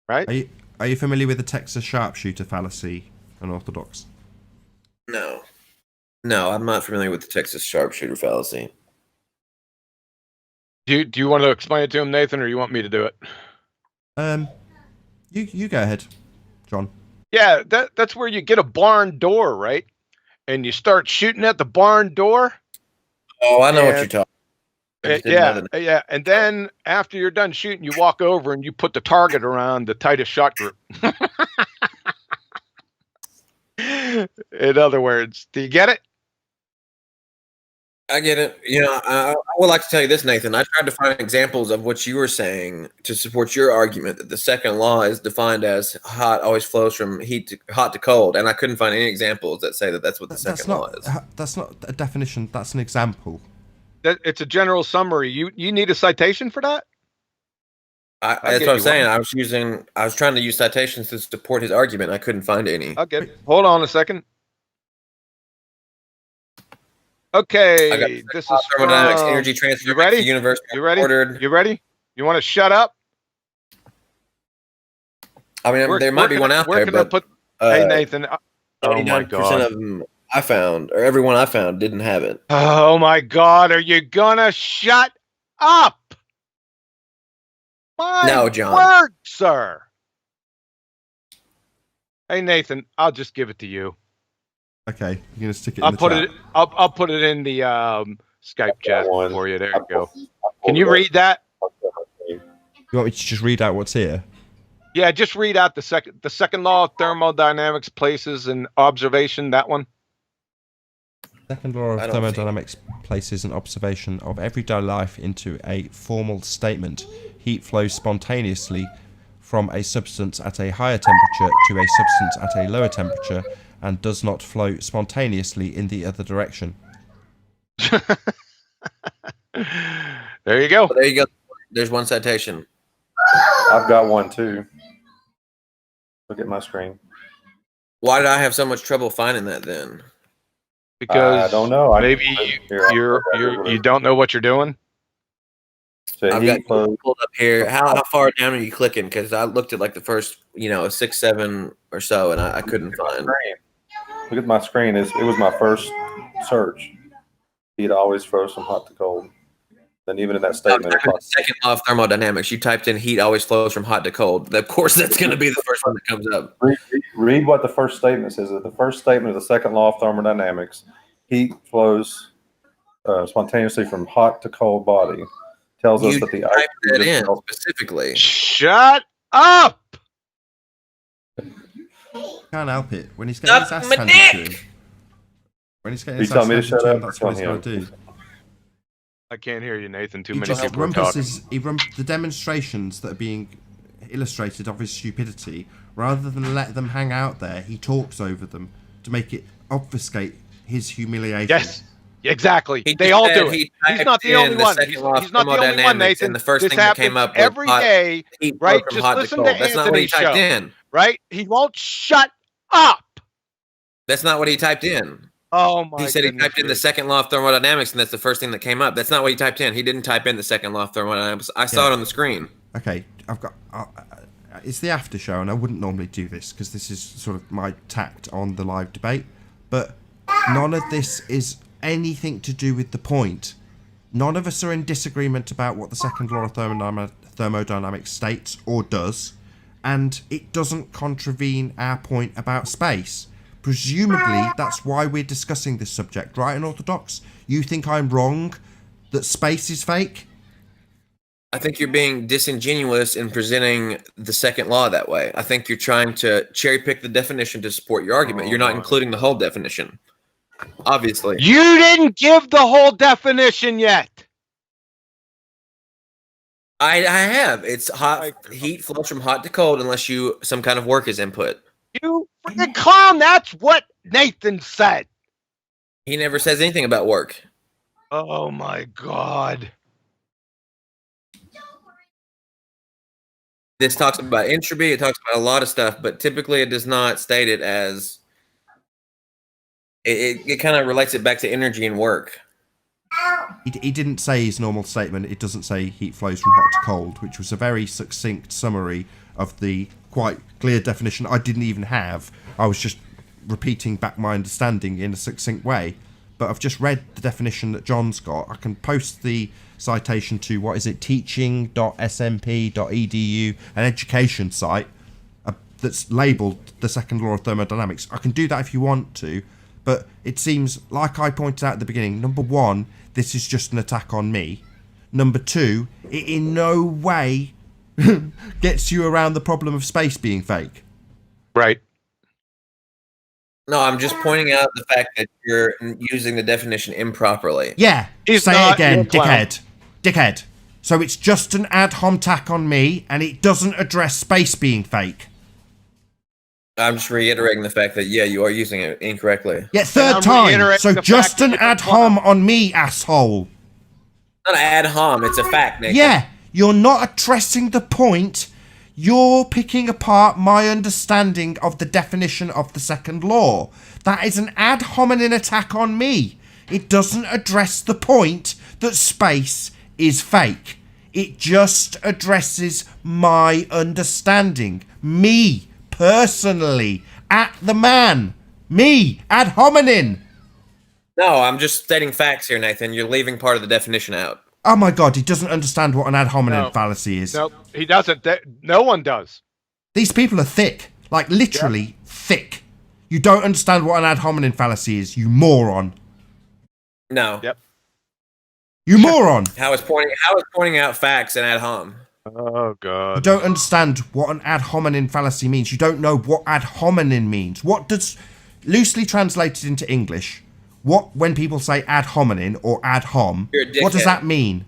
Speaker 6: Right?
Speaker 4: Are you familiar with the Texas sharpshooter fallacy, Unorthodox?
Speaker 5: No, I'm not familiar with the Texas sharpshooter fallacy.
Speaker 6: Do you want to explain it to him, Nathan, or you want me to do it?
Speaker 4: You go ahead, John.
Speaker 6: Yeah, that's where you get a barn door, right? And you start shooting at the barn door.
Speaker 5: Oh, I know what you're talking about.
Speaker 6: Yeah. And then after you're done shooting, you walk over and you put the target around the tightest shot group. In other words, do you get it?
Speaker 5: I get it. You know, I would like to tell you this, Nathan. I tried to find examples of what you were saying to support your argument that the second law is defined as hot always flows from hot to cold, and I couldn't find any examples that say that that's what the second law is.
Speaker 4: That's not a definition. That's an example.
Speaker 6: It's a general summary. You need a citation for that?
Speaker 5: That's what I'm saying. I was trying to use citations to support his argument. I couldn't find any.
Speaker 6: Okay, hold on a second. Okay, this is
Speaker 5: thermodynamics, energy transfer.
Speaker 6: You ready?
Speaker 5: Universe.
Speaker 6: You ready? You ready? You want to shut up?
Speaker 5: I mean, there might be one out there, but
Speaker 6: hey, Nathan.
Speaker 5: Oh my God! of them I found, or everyone I found, didn't have it.
Speaker 6: Oh my God! Are you gonna shut up?
Speaker 5: No, John.
Speaker 6: Word, sir. Hey, Nathan. I'll just give it to you.
Speaker 4: Okay, you're gonna stick it in the chat.
Speaker 6: I'll put it in the Skype chat for you. There you go. Can you read that?
Speaker 4: You want me to just read out what's here?
Speaker 6: Yeah, just read out the second law of thermodynamics, places and observation. That one.
Speaker 4: Second law of thermodynamics places an observation of everyday life into a formal statement. Heat flows spontaneously from a substance at a higher temperature to a substance at a lower temperature, and does not flow spontaneously in the other direction.
Speaker 6: There you go.
Speaker 5: Well, there you go. There's one citation.
Speaker 12: I've got one too. Look at my screen.
Speaker 5: Why did I have so much trouble finding that then?
Speaker 6: Because
Speaker 12: I don't know.
Speaker 6: Maybe you don't know what you're doing.
Speaker 5: So I've got pulled up here. How far down are you clicking? Because I looked at like the first, 6, 7 or so, and I couldn't find.
Speaker 12: Look at my screen. It was my first search. Heat always flows from hot to cold. Then even in that statement,
Speaker 5: the second law of thermodynamics, you typed in heat always flows from hot to cold. Of course, that's going to be the first one that comes up.
Speaker 12: Read what the first statement says. The first statement of the second law of thermodynamics: heat flows spontaneously from hot to cold body. Tells us that the
Speaker 5: typed that in specifically.
Speaker 6: Shut up!
Speaker 4: Can't help it when he's getting his ass handed to him. When he's getting his ass handed to him, that's what he's got to do.
Speaker 6: I can't hear you, Nathan. Too many people are talking.
Speaker 4: The demonstrations that are being illustrated of his stupidity, rather than let them hang out there, he talks over them to make it obfuscate his humiliation.
Speaker 6: Yes, exactly. They all do it. He's not the only one. He's not the only one, Nathan.
Speaker 5: And the first thing that came up
Speaker 6: every day, right? Just listen to
Speaker 5: That's not what he typed in.
Speaker 6: Right? He won't shut up.
Speaker 5: That's not what he typed in.
Speaker 6: Oh my!
Speaker 5: He said he typed in the second law of thermodynamics, and that's the first thing that came up. That's not what he typed in. He didn't type in the second law of thermodynamics. I saw it on the screen.
Speaker 4: Okay, I've got. It's the after show, and I wouldn't normally do this because this is sort of my tact on the live debate. But none of this is anything to do with the point. None of us are in disagreement about what the second law of thermodynamics states or does, and it doesn't contravene our point about space. Presumably, that's why we're discussing this subject, right, Unorthodox? You think I'm wrong that space is fake?
Speaker 5: I think you're being disingenuous in presenting the second law that way. I think you're trying to cherry pick the definition to support your argument. You're not including the whole definition, obviously.
Speaker 6: You didn't give the whole definition yet.
Speaker 5: I have. It's hot. Heat flows from hot to cold unless some kind of work is input.
Speaker 6: You freaking clown! That's what Nathan said.
Speaker 5: He never says anything about work.
Speaker 6: Oh my God.
Speaker 5: This talks about entropy. It talks about a lot of stuff, but typically it does not state it as. It kind of relates it back to energy and work.
Speaker 4: He didn't say his normal statement. It doesn't say heat flows from hot to cold, which was a very succinct summary of the quite clear definition I didn't even have. I was just repeating back my understanding in a succinct way. But I've just read the definition that John's got. I can post the citation to, what is it, teaching.smp.edu, an education site that's labelled the second law of thermodynamics. I can do that if you want to, but it seems, like I pointed out at the beginning, number one, this is just an attack on me. Number two, it in no way gets you around the problem of space being fake.
Speaker 6: Right.
Speaker 5: No, I'm just pointing out the fact that you're using the definition improperly.
Speaker 4: Yeah, say it again, dickhead. Dickhead. So it's just an ad hom tack on me, and it doesn't address space being fake.
Speaker 5: I'm just reiterating the fact that, yeah, you are using it incorrectly.
Speaker 4: Yeah, third time. So just an ad hom on me, asshole.
Speaker 5: Not an ad hom, it's a fact, Nathan.
Speaker 4: Yeah, you're not addressing the point. You're picking apart my understanding of the definition of the second law. That is an ad hominem attack on me. It doesn't address the point that space is fake. It just addresses my understanding. Me, personally, at the man. Me, ad hominem.
Speaker 5: No, I'm just stating facts here, Nathan. You're leaving part of the definition out.
Speaker 4: Oh my God, he doesn't understand what an ad hominem fallacy is.
Speaker 6: No, he doesn't. No one does.
Speaker 4: These people are thick. Like, literally thick. You don't understand what an ad hominem fallacy is, you moron.
Speaker 5: No.
Speaker 6: Yep.
Speaker 4: You moron.
Speaker 5: How is pointing out facts and ad hom?
Speaker 6: Oh God.
Speaker 4: You don't understand what an ad hominem fallacy means. You don't know what ad hominem means. What does, loosely translated into English, when people say ad hominem or ad hom, what does that mean?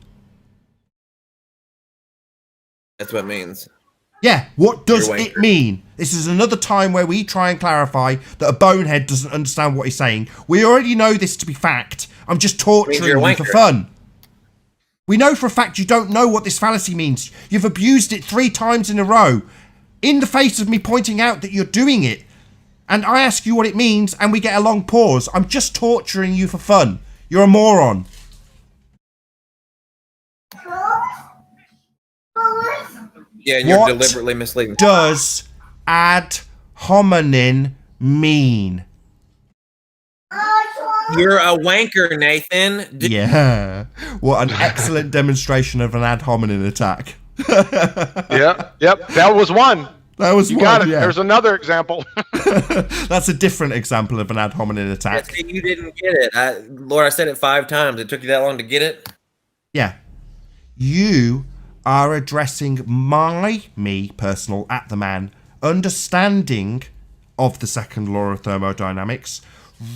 Speaker 5: That's what it means.
Speaker 4: Yeah, what does it mean? This is another time where we try and clarify that a bonehead doesn't understand what he's saying. We already know this to be fact. I'm just torturing you for fun. We know for a fact you don't know what this fallacy means. You've abused it 3 times in a row, in the face of me pointing out that you're doing it. And I ask you what it means, and we get a long pause. I'm just torturing you for fun. You're a moron.
Speaker 5: Yeah, and you're deliberately misleading.
Speaker 4: What does ad hominem mean?
Speaker 5: You're a wanker, Nathan.
Speaker 4: Yeah. What an excellent demonstration of an ad hominem attack.
Speaker 6: Yep. That was one.
Speaker 4: That was
Speaker 6: you
Speaker 4: one,
Speaker 6: got it.
Speaker 4: Yeah.
Speaker 6: There's another example.
Speaker 4: That's a different example of an ad hominem attack.
Speaker 5: Yeah, you didn't get it. Lord, I said it 5 times. It took you that long to get it?
Speaker 4: Yeah. You are addressing me, personal, at the man, understanding of the second law of thermodynamics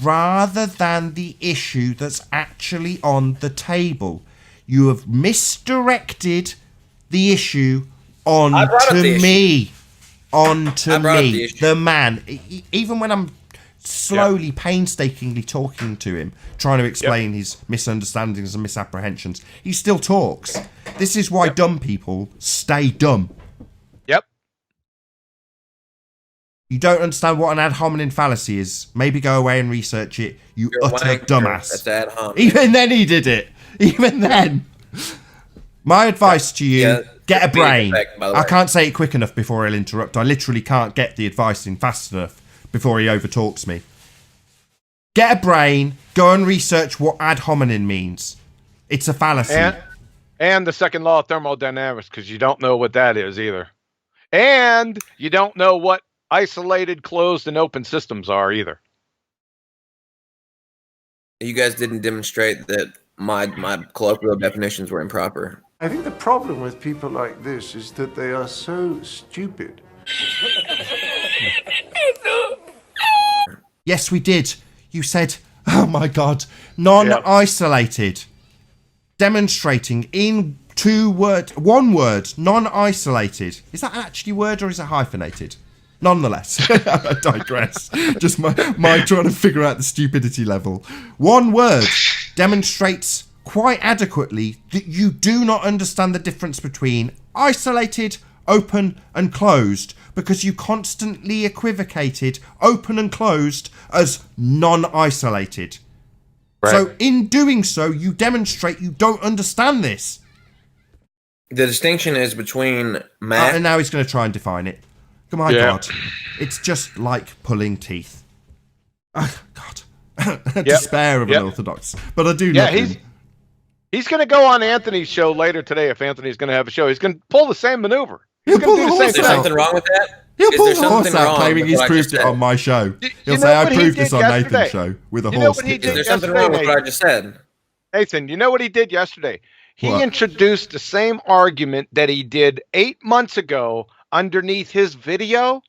Speaker 4: rather than the issue that's actually on the table. You have misdirected the issue on to
Speaker 5: the
Speaker 4: me. On to me.
Speaker 5: The
Speaker 4: The man. Even when I'm slowly, painstakingly talking to him, trying to explain his misunderstandings and misapprehensions, he still talks. This is why dumb people stay dumb.
Speaker 6: Yep.
Speaker 4: You don't understand what an ad hominem fallacy is. Maybe go away and research it. You utter dumbass.
Speaker 5: That's ad hominem.
Speaker 4: Even then he did it. Even then. My advice to you, get a brain. I can't say it quick enough before he'll interrupt. I literally can't get the advice in fast enough before he overtalks me. Get a brain. Go and research what ad hominem means. It's a fallacy.
Speaker 6: And the second law of thermodynamics, because you don't know what that is either. And you don't know what isolated, closed, and open systems are either.
Speaker 5: You guys didn't demonstrate that my colloquial definitions were improper.
Speaker 3: I think the problem with people like this is that they are so stupid.
Speaker 4: Yes, we did. You said, oh my God, non-isolated. Demonstrating in one word, non-isolated. Is that actually word or is it hyphenated? Nonetheless, I digress. Just my trying to figure out the stupidity level. One word demonstrates quite adequately that you do not understand the difference between isolated, open, and closed, because you constantly equivocated open and closed as non-isolated. Right. So in doing so, you demonstrate you don't understand this.
Speaker 5: The distinction is between math...
Speaker 4: and now he's going to try and define it. My God. It's just like pulling teeth. God. Despair of an orthodox. But I do love him.
Speaker 6: He's going to go on Anthony's show later today if Anthony's going to have a show. He's going to pull the same maneuver. He's going to do the same thing.
Speaker 5: Is there something wrong with that?
Speaker 4: He'll pull the horse out claiming he's proved it on my show. He'll say, I proved this on Nathan's show with a horse.
Speaker 5: Is there something wrong with what I just said?
Speaker 6: Nathan, you know what he did yesterday? He introduced the same argument that he did 8 months ago underneath his video,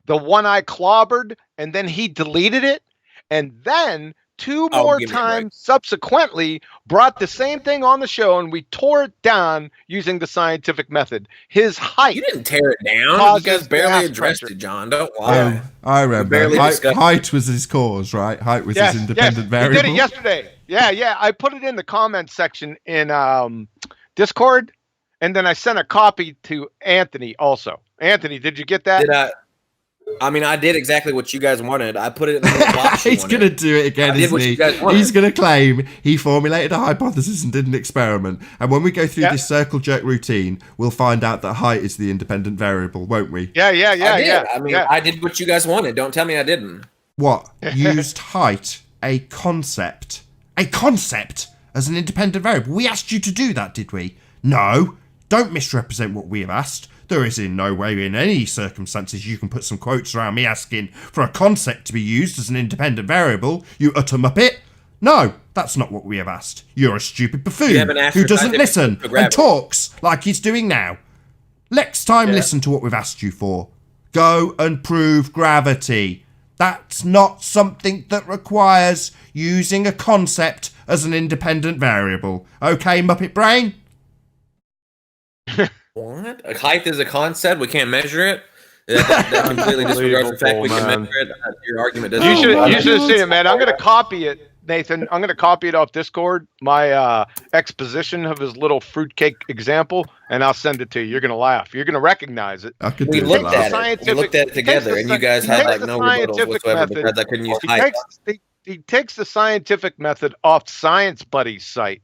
Speaker 6: the one I clobbered, and then he deleted it, and then 2 more times subsequently brought the same thing on the show, and we tore it down using the scientific method. His height.
Speaker 5: You didn't tear it down. You guys barely addressed it, John. Don't lie.
Speaker 4: I remember. Height was his cause, right? Height was his independent variable.
Speaker 6: He did it yesterday. Yeah. I put it in the comments section in Discord, and then I sent a copy to Anthony also. Anthony, did you get that?
Speaker 5: I did exactly what you guys wanted. I put it in the little box.
Speaker 4: He's going to do it again, isn't he? He's going to claim he formulated a hypothesis and did an experiment. And when we go through this circle jerk routine, we'll find out that height is the independent variable, won't we?
Speaker 6: Yeah.
Speaker 5: I did what you guys wanted. Don't tell me I didn't.
Speaker 4: What? Used height, a concept, as an independent variable. We asked you to do that, did we? No. Don't misrepresent what we have asked. There is in no way in any circumstances you can put some quotes around me asking for a concept to be used as an independent variable, you utter muppet. No, that's not what we have asked. You're a stupid buffoon who doesn't listen and talks like he's doing now. Next time, listen to what we've asked you for. Go and prove gravity. That's not something that requires using a concept as an independent variable. Okay, Muppet Brain?
Speaker 5: What? A height is a concept? We can't measure it? That completely disregards the fact we can measure it. Your argument doesn't.
Speaker 6: You should have seen it, man. I'm going to copy it, Nathan. I'm going to copy it off Discord, my exposition of his little fruitcake example, and I'll send it to you. You're going to laugh. You're going to recognize it.
Speaker 5: We looked at it together, and you guys had like no rebuttals whatsoever because I couldn't use height.
Speaker 6: He takes the scientific method off Science Buddy's site,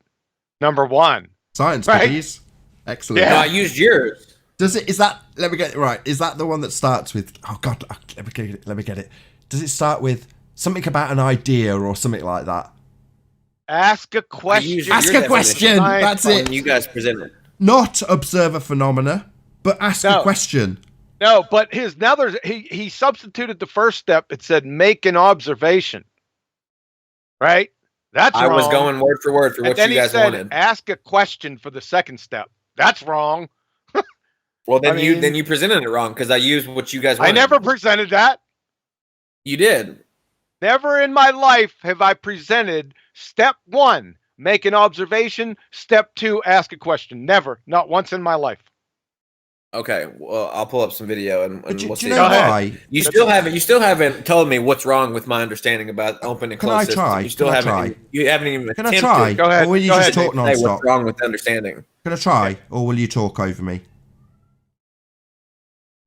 Speaker 6: number one.
Speaker 4: Science Buddies? Excellent.
Speaker 5: Yeah, I used yours.
Speaker 4: Does it? Is that? Let me get it right. Is that the one that starts with? Oh God, let me get it. Does it start with something about an idea or something like that?
Speaker 6: Ask a question.
Speaker 4: Ask a question. That's it.
Speaker 5: You guys present it.
Speaker 4: Not observe a phenomena, but ask a question.
Speaker 6: No, but he substituted the first step. It said make an observation. Right. That's wrong.
Speaker 5: I was going word for word for what you guys wanted.
Speaker 6: Ask a question for the second step. That's wrong.
Speaker 5: Well, then you presented it wrong because I used what you guys wanted.
Speaker 6: I never presented that.
Speaker 5: You did.
Speaker 6: Never in my life have I presented step one. make an observation. Step 2, ask a question. Never, not once in my life.
Speaker 5: Okay, well, I'll pull up some video and we'll see.
Speaker 4: You know why?
Speaker 5: You still haven't told me what's wrong with my understanding about open and closed systems. You still haven't. You haven't even attempted.
Speaker 4: Can I try?
Speaker 6: Go ahead.
Speaker 4: Or will you just talk non-stop?
Speaker 5: What's wrong with understanding?
Speaker 4: Can I try, or will you talk over me?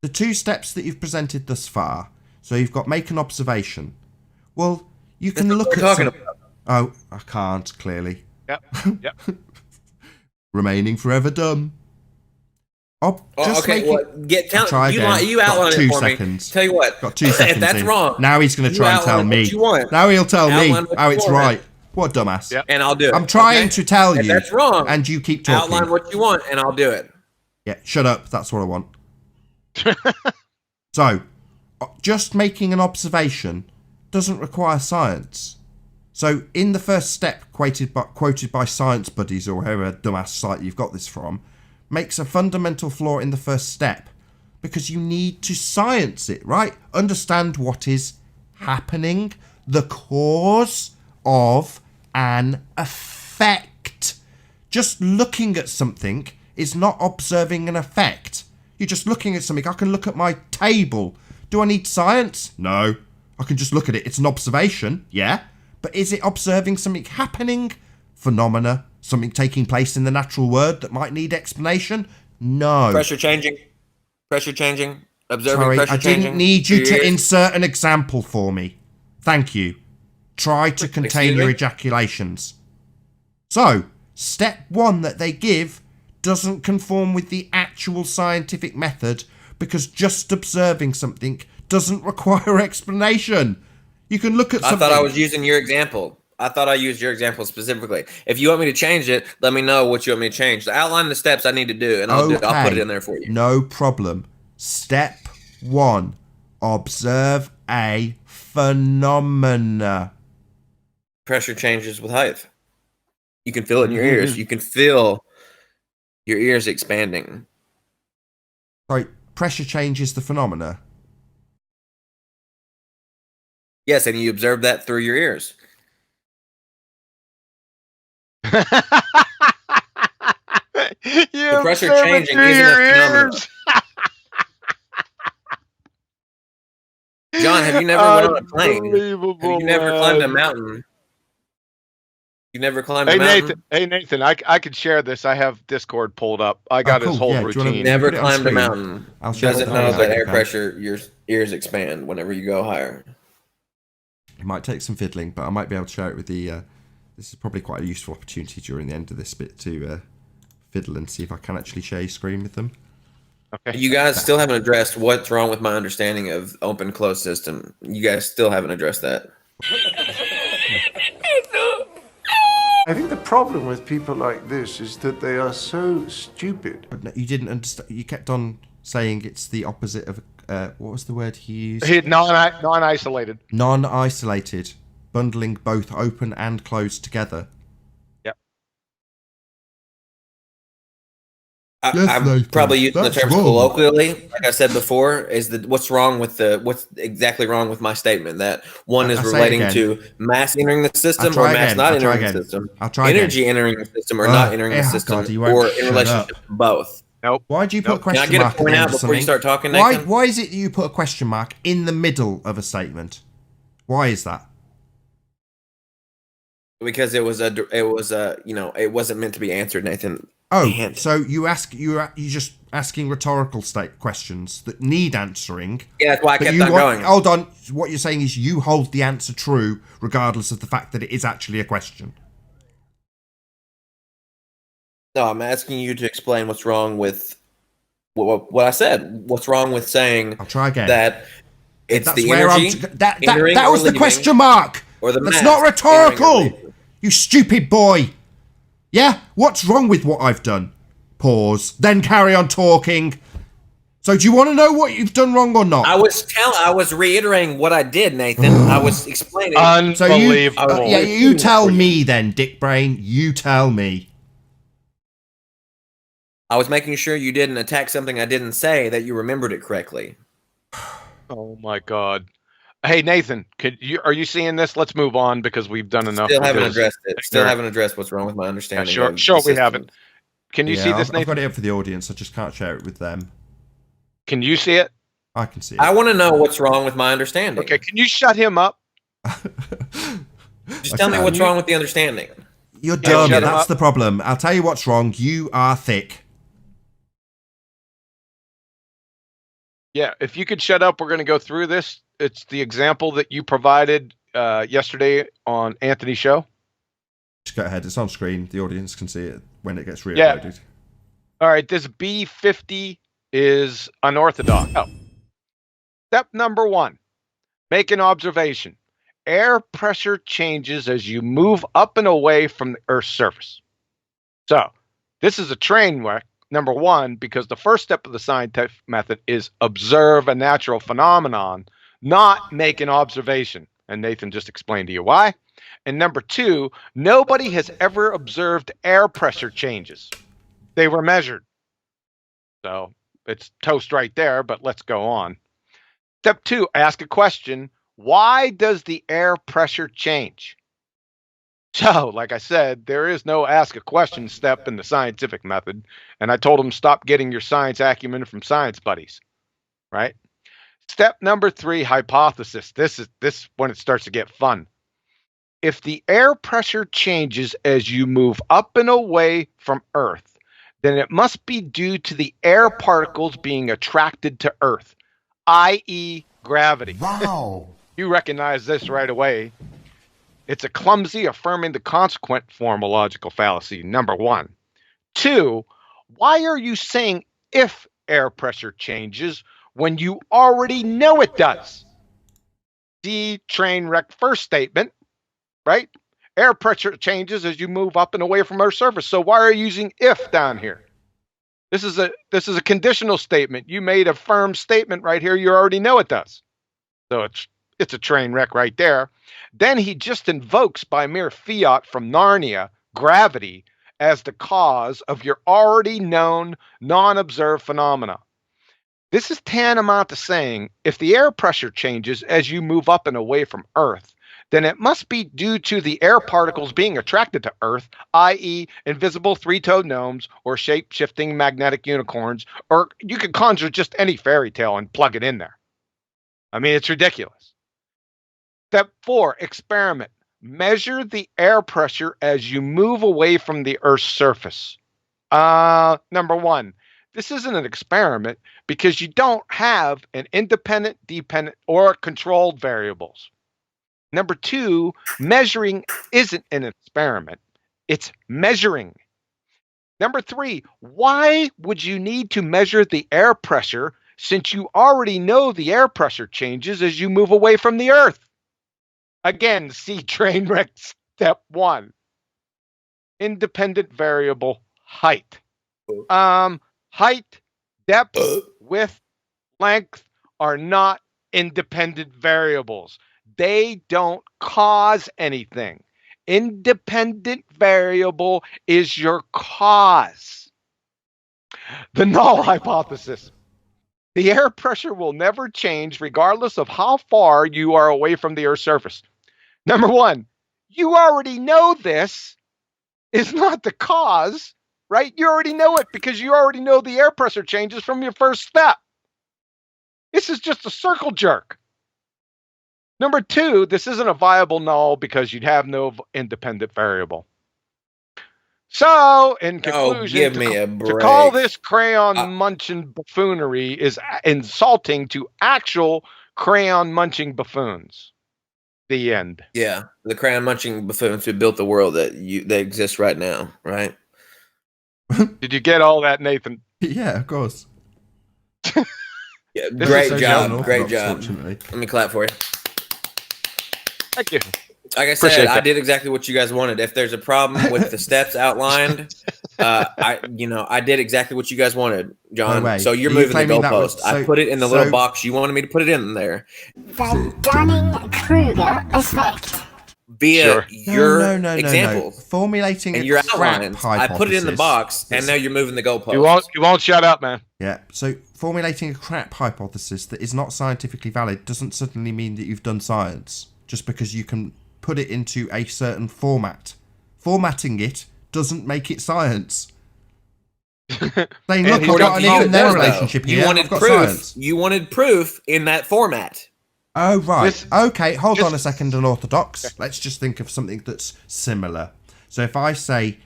Speaker 4: The 2 steps that you've presented thus far. So you've got make an observation. Well, you can look at. Oh, I can't clearly.
Speaker 6: Yep.
Speaker 4: Remaining forever dumb.
Speaker 5: Okay, you outline it for
Speaker 4: seconds.
Speaker 5: Me. Tell you what,
Speaker 4: got 2 seconds.
Speaker 5: If that's wrong,
Speaker 4: now he's going to try and tell me. Now he'll tell me how it's right. What a dumbass!
Speaker 5: Yep. And I'll do it.
Speaker 4: I'm trying to tell you.
Speaker 5: That's wrong.
Speaker 4: And you keep talking.
Speaker 5: Outline what you want, and I'll do it.
Speaker 4: Yeah, shut up. That's what I want. So, just making an observation doesn't require science. So, in the first step, quoted by Science Buddies or whoever dumbass site you've got this from, makes a fundamental flaw in the first step because you need to science it, right? Understand what is happening, the cause of an effect. Just looking at something is not observing an effect. You're just looking at something. I can look at my table. Do I need science? No. I can just look at it. It's an observation, yeah. But is it observing something happening? Phenomena? Something taking place in the natural world that might need explanation? No.
Speaker 5: Pressure changing. Observing
Speaker 4: Sorry,
Speaker 5: pressure changing.
Speaker 4: I didn't need you to insert an example for me. Thank you. Try to contain your ejaculations. So, step 1 that they give doesn't conform with the actual scientific method because just observing something doesn't require explanation. You can look at something.
Speaker 5: I thought I was using your example. I thought I used your example specifically. If you want me to change it, let me know what you want me to change. Outline the steps I need to do, and I'll put it in there for you.
Speaker 4: No problem. Step 1. Observe a phenomena.
Speaker 5: Pressure changes with height. You can feel it in your ears. You can feel your ears expanding.
Speaker 4: Sorry, pressure changes the phenomena?
Speaker 5: Yes, and you observe that through your ears. The pressure changing isn't a phenomenon. John, have you never went on a plane? Have you never climbed a mountain? You never climbed a mountain?
Speaker 6: Hey Nathan, I could share this. I have Discord pulled up. I got his whole routine.
Speaker 5: Never climbed a mountain. Doesn't know that air pressure, your ears expand whenever you go higher.
Speaker 4: It might take some fiddling, but I might be able to share it with the... this is probably quite a useful opportunity during the end of this bit to fiddle and see if I can actually share your screen with them.
Speaker 5: Okay. You guys still haven't addressed what's wrong with my understanding of open closed system. You guys still haven't addressed that.
Speaker 3: I think the problem with people like this is that they are so stupid.
Speaker 4: But you didn't understand. You kept on saying it's the opposite of... what was the word he used?
Speaker 6: Non-isolated.
Speaker 4: Non-isolated. Bundling both open and closed together.
Speaker 6: Yep.
Speaker 5: I'm probably using the terms colloquially, like I said before, is that what's exactly wrong with my statement that one is relating to mass entering the system or mass not entering the system, energy entering the system or not entering the system, or in relationship to both.
Speaker 6: Nope.
Speaker 4: Why do you put a question
Speaker 5: Can I get
Speaker 4: mark
Speaker 5: a point out before you start talking,
Speaker 4: Nathan? Why is it that you put a question mark in the middle of a statement? Why is that?
Speaker 5: Because it wasn't meant to be answered, Nathan.
Speaker 4: Oh, so you're just asking rhetorical questions that need answering.
Speaker 5: Yeah, that's why I kept on going.
Speaker 4: Hold on. What you're saying is you hold the answer true, regardless of the fact that it is actually a question.
Speaker 5: No, I'm asking you to explain what's wrong with what I said. What's wrong with saying?
Speaker 4: I'll try again.
Speaker 5: That it's
Speaker 4: That's
Speaker 5: the
Speaker 4: where
Speaker 5: energy.
Speaker 4: that was the question mark.
Speaker 5: Or the
Speaker 4: That's not rhetorical. You stupid boy. Yeah? What's wrong with what I've done? Pause. Then carry on talking. So do you want to know what you've done wrong or not?
Speaker 5: I was reiterating what I did, Nathan. I was explaining.
Speaker 6: Unbelievable.
Speaker 4: You tell me then, Dick Brain. You tell me.
Speaker 5: I was making sure you didn't attack something I didn't say, that you remembered it correctly.
Speaker 6: Oh my God. Hey, Nathan, are you seeing this? Let's move on because we've done enough.
Speaker 5: Still haven't addressed it. Still haven't addressed what's wrong with my understanding.
Speaker 6: Sure, we haven't. Can you see this, Nathan?
Speaker 4: I've got it up for the audience. I just can't share it with them.
Speaker 6: Can you see it?
Speaker 4: I can see it.
Speaker 5: I want to know what's wrong with my understanding.
Speaker 6: Okay, can you shut him up?
Speaker 5: Just tell me what's wrong with the understanding.
Speaker 4: You're dumb. That's the problem. I'll tell you what's wrong. You are thick.
Speaker 6: Yeah, if you could shut up, we're going to go through this. It's the example that you provided yesterday on Anthony's show.
Speaker 4: Just go ahead. It's on screen. The audience can see it when it gets re-uploaded.
Speaker 6: Yeah. All right, this B50 is unorthodox. Oh. Step number 1, make an observation. Air pressure changes as you move up and away from the Earth's surface. So, this is a train wreck, number 1, because the first step of the scientific method is observe a natural phenomenon, not make an observation. And Nathan just explained to you why. And number 2, nobody has ever observed air pressure changes. They were measured. So, it's toast right there, but let's go on. Step 2, ask a question. Why does the air pressure change? So, like I said, there is no ask a question step in the scientific method. And I told them stop getting your science acumen from science buddies. Right? Step number 3, hypothesis. This is when it starts to get fun. If the air pressure changes as you move up and away from Earth, then it must be due to the air particles being attracted to Earth, i.e. gravity.
Speaker 15: Wow.
Speaker 6: You recognize this right away. It's a clumsy affirming the consequent form of logical fallacy, number 1. 2, why are you saying if air pressure changes when you already know it does? See train wreck first statement, right? Air pressure changes as you move up and away from Earth's surface. So why are you using if down here? This is a conditional statement. You made a firm statement right here. You already know it does. So it's a train wreck right there. Then he just invokes by mere fiat from Narnia gravity as the cause of your already known non-observed phenomena. This is tantamount to saying if the air pressure changes as you move up and away from Earth, then it must be due to the air particles being attracted to Earth, i.e. invisible three-toed gnomes or shape-shifting magnetic unicorns, or you could conjure just any fairy tale and plug it in there. I mean, it's ridiculous. Step 4, experiment. Measure the air pressure as you move away from the Earth's surface. Number 1, this isn't an experiment because you don't have an independent, dependent, or controlled variables. Number 2, measuring isn't an experiment. It's measuring. Number 3, why would you need to measure the air pressure since you already know the air pressure changes as you move away from the Earth? Again, see train wreck step 1. Independent variable height. Height, depth, width, length are not independent variables. They don't cause anything. Independent variable is your cause. The null hypothesis. The air pressure will never change regardless of how far you are away from the Earth's surface. Number 1, you already know this is not the cause, right? You already know it because you already know the air pressure changes from your first step. This is just a circle jerk. Number 2, this isn't a viable null because you'd have no independent variable. So, in conclusion, to call this crayon munching buffoonery is insulting to actual crayon munching buffoons. The end.
Speaker 5: Yeah, the crayon munching buffoons who built the world that exists right now, right?
Speaker 6: Did you get all that, Nathan?
Speaker 4: Yeah, of course.
Speaker 5: Yeah, great job. Great job. Let me clap for you.
Speaker 6: Thank you.
Speaker 5: Like I said, I did exactly what you guys wanted. If there's a problem with the steps outlined, I did exactly what you guys wanted, John.
Speaker 4: No,
Speaker 5: so you're moving the goalpost. I put it in the little box you wanted me to put it in there.
Speaker 2: The Dunning-Kruger effect.
Speaker 5: via your example.
Speaker 4: Formulating
Speaker 5: and
Speaker 4: a
Speaker 5: your
Speaker 4: crap
Speaker 5: outlines.
Speaker 4: hypothesis.
Speaker 5: I put it in the box, and now you're moving the goalpost.
Speaker 6: You won't shut up, man.
Speaker 4: Yeah. So formulating a crap hypothesis that is not scientifically valid doesn't suddenly mean that you've done science just because you can put it into a certain format. Formatting it doesn't make it science. Saying, look, I've got an if and then relationship here.
Speaker 5: You wanted proof.
Speaker 4: Science.
Speaker 5: You wanted proof in that format.
Speaker 4: Oh, right. Okay, hold on a second, unorthodox. Let's just think of something that's similar. So if I say,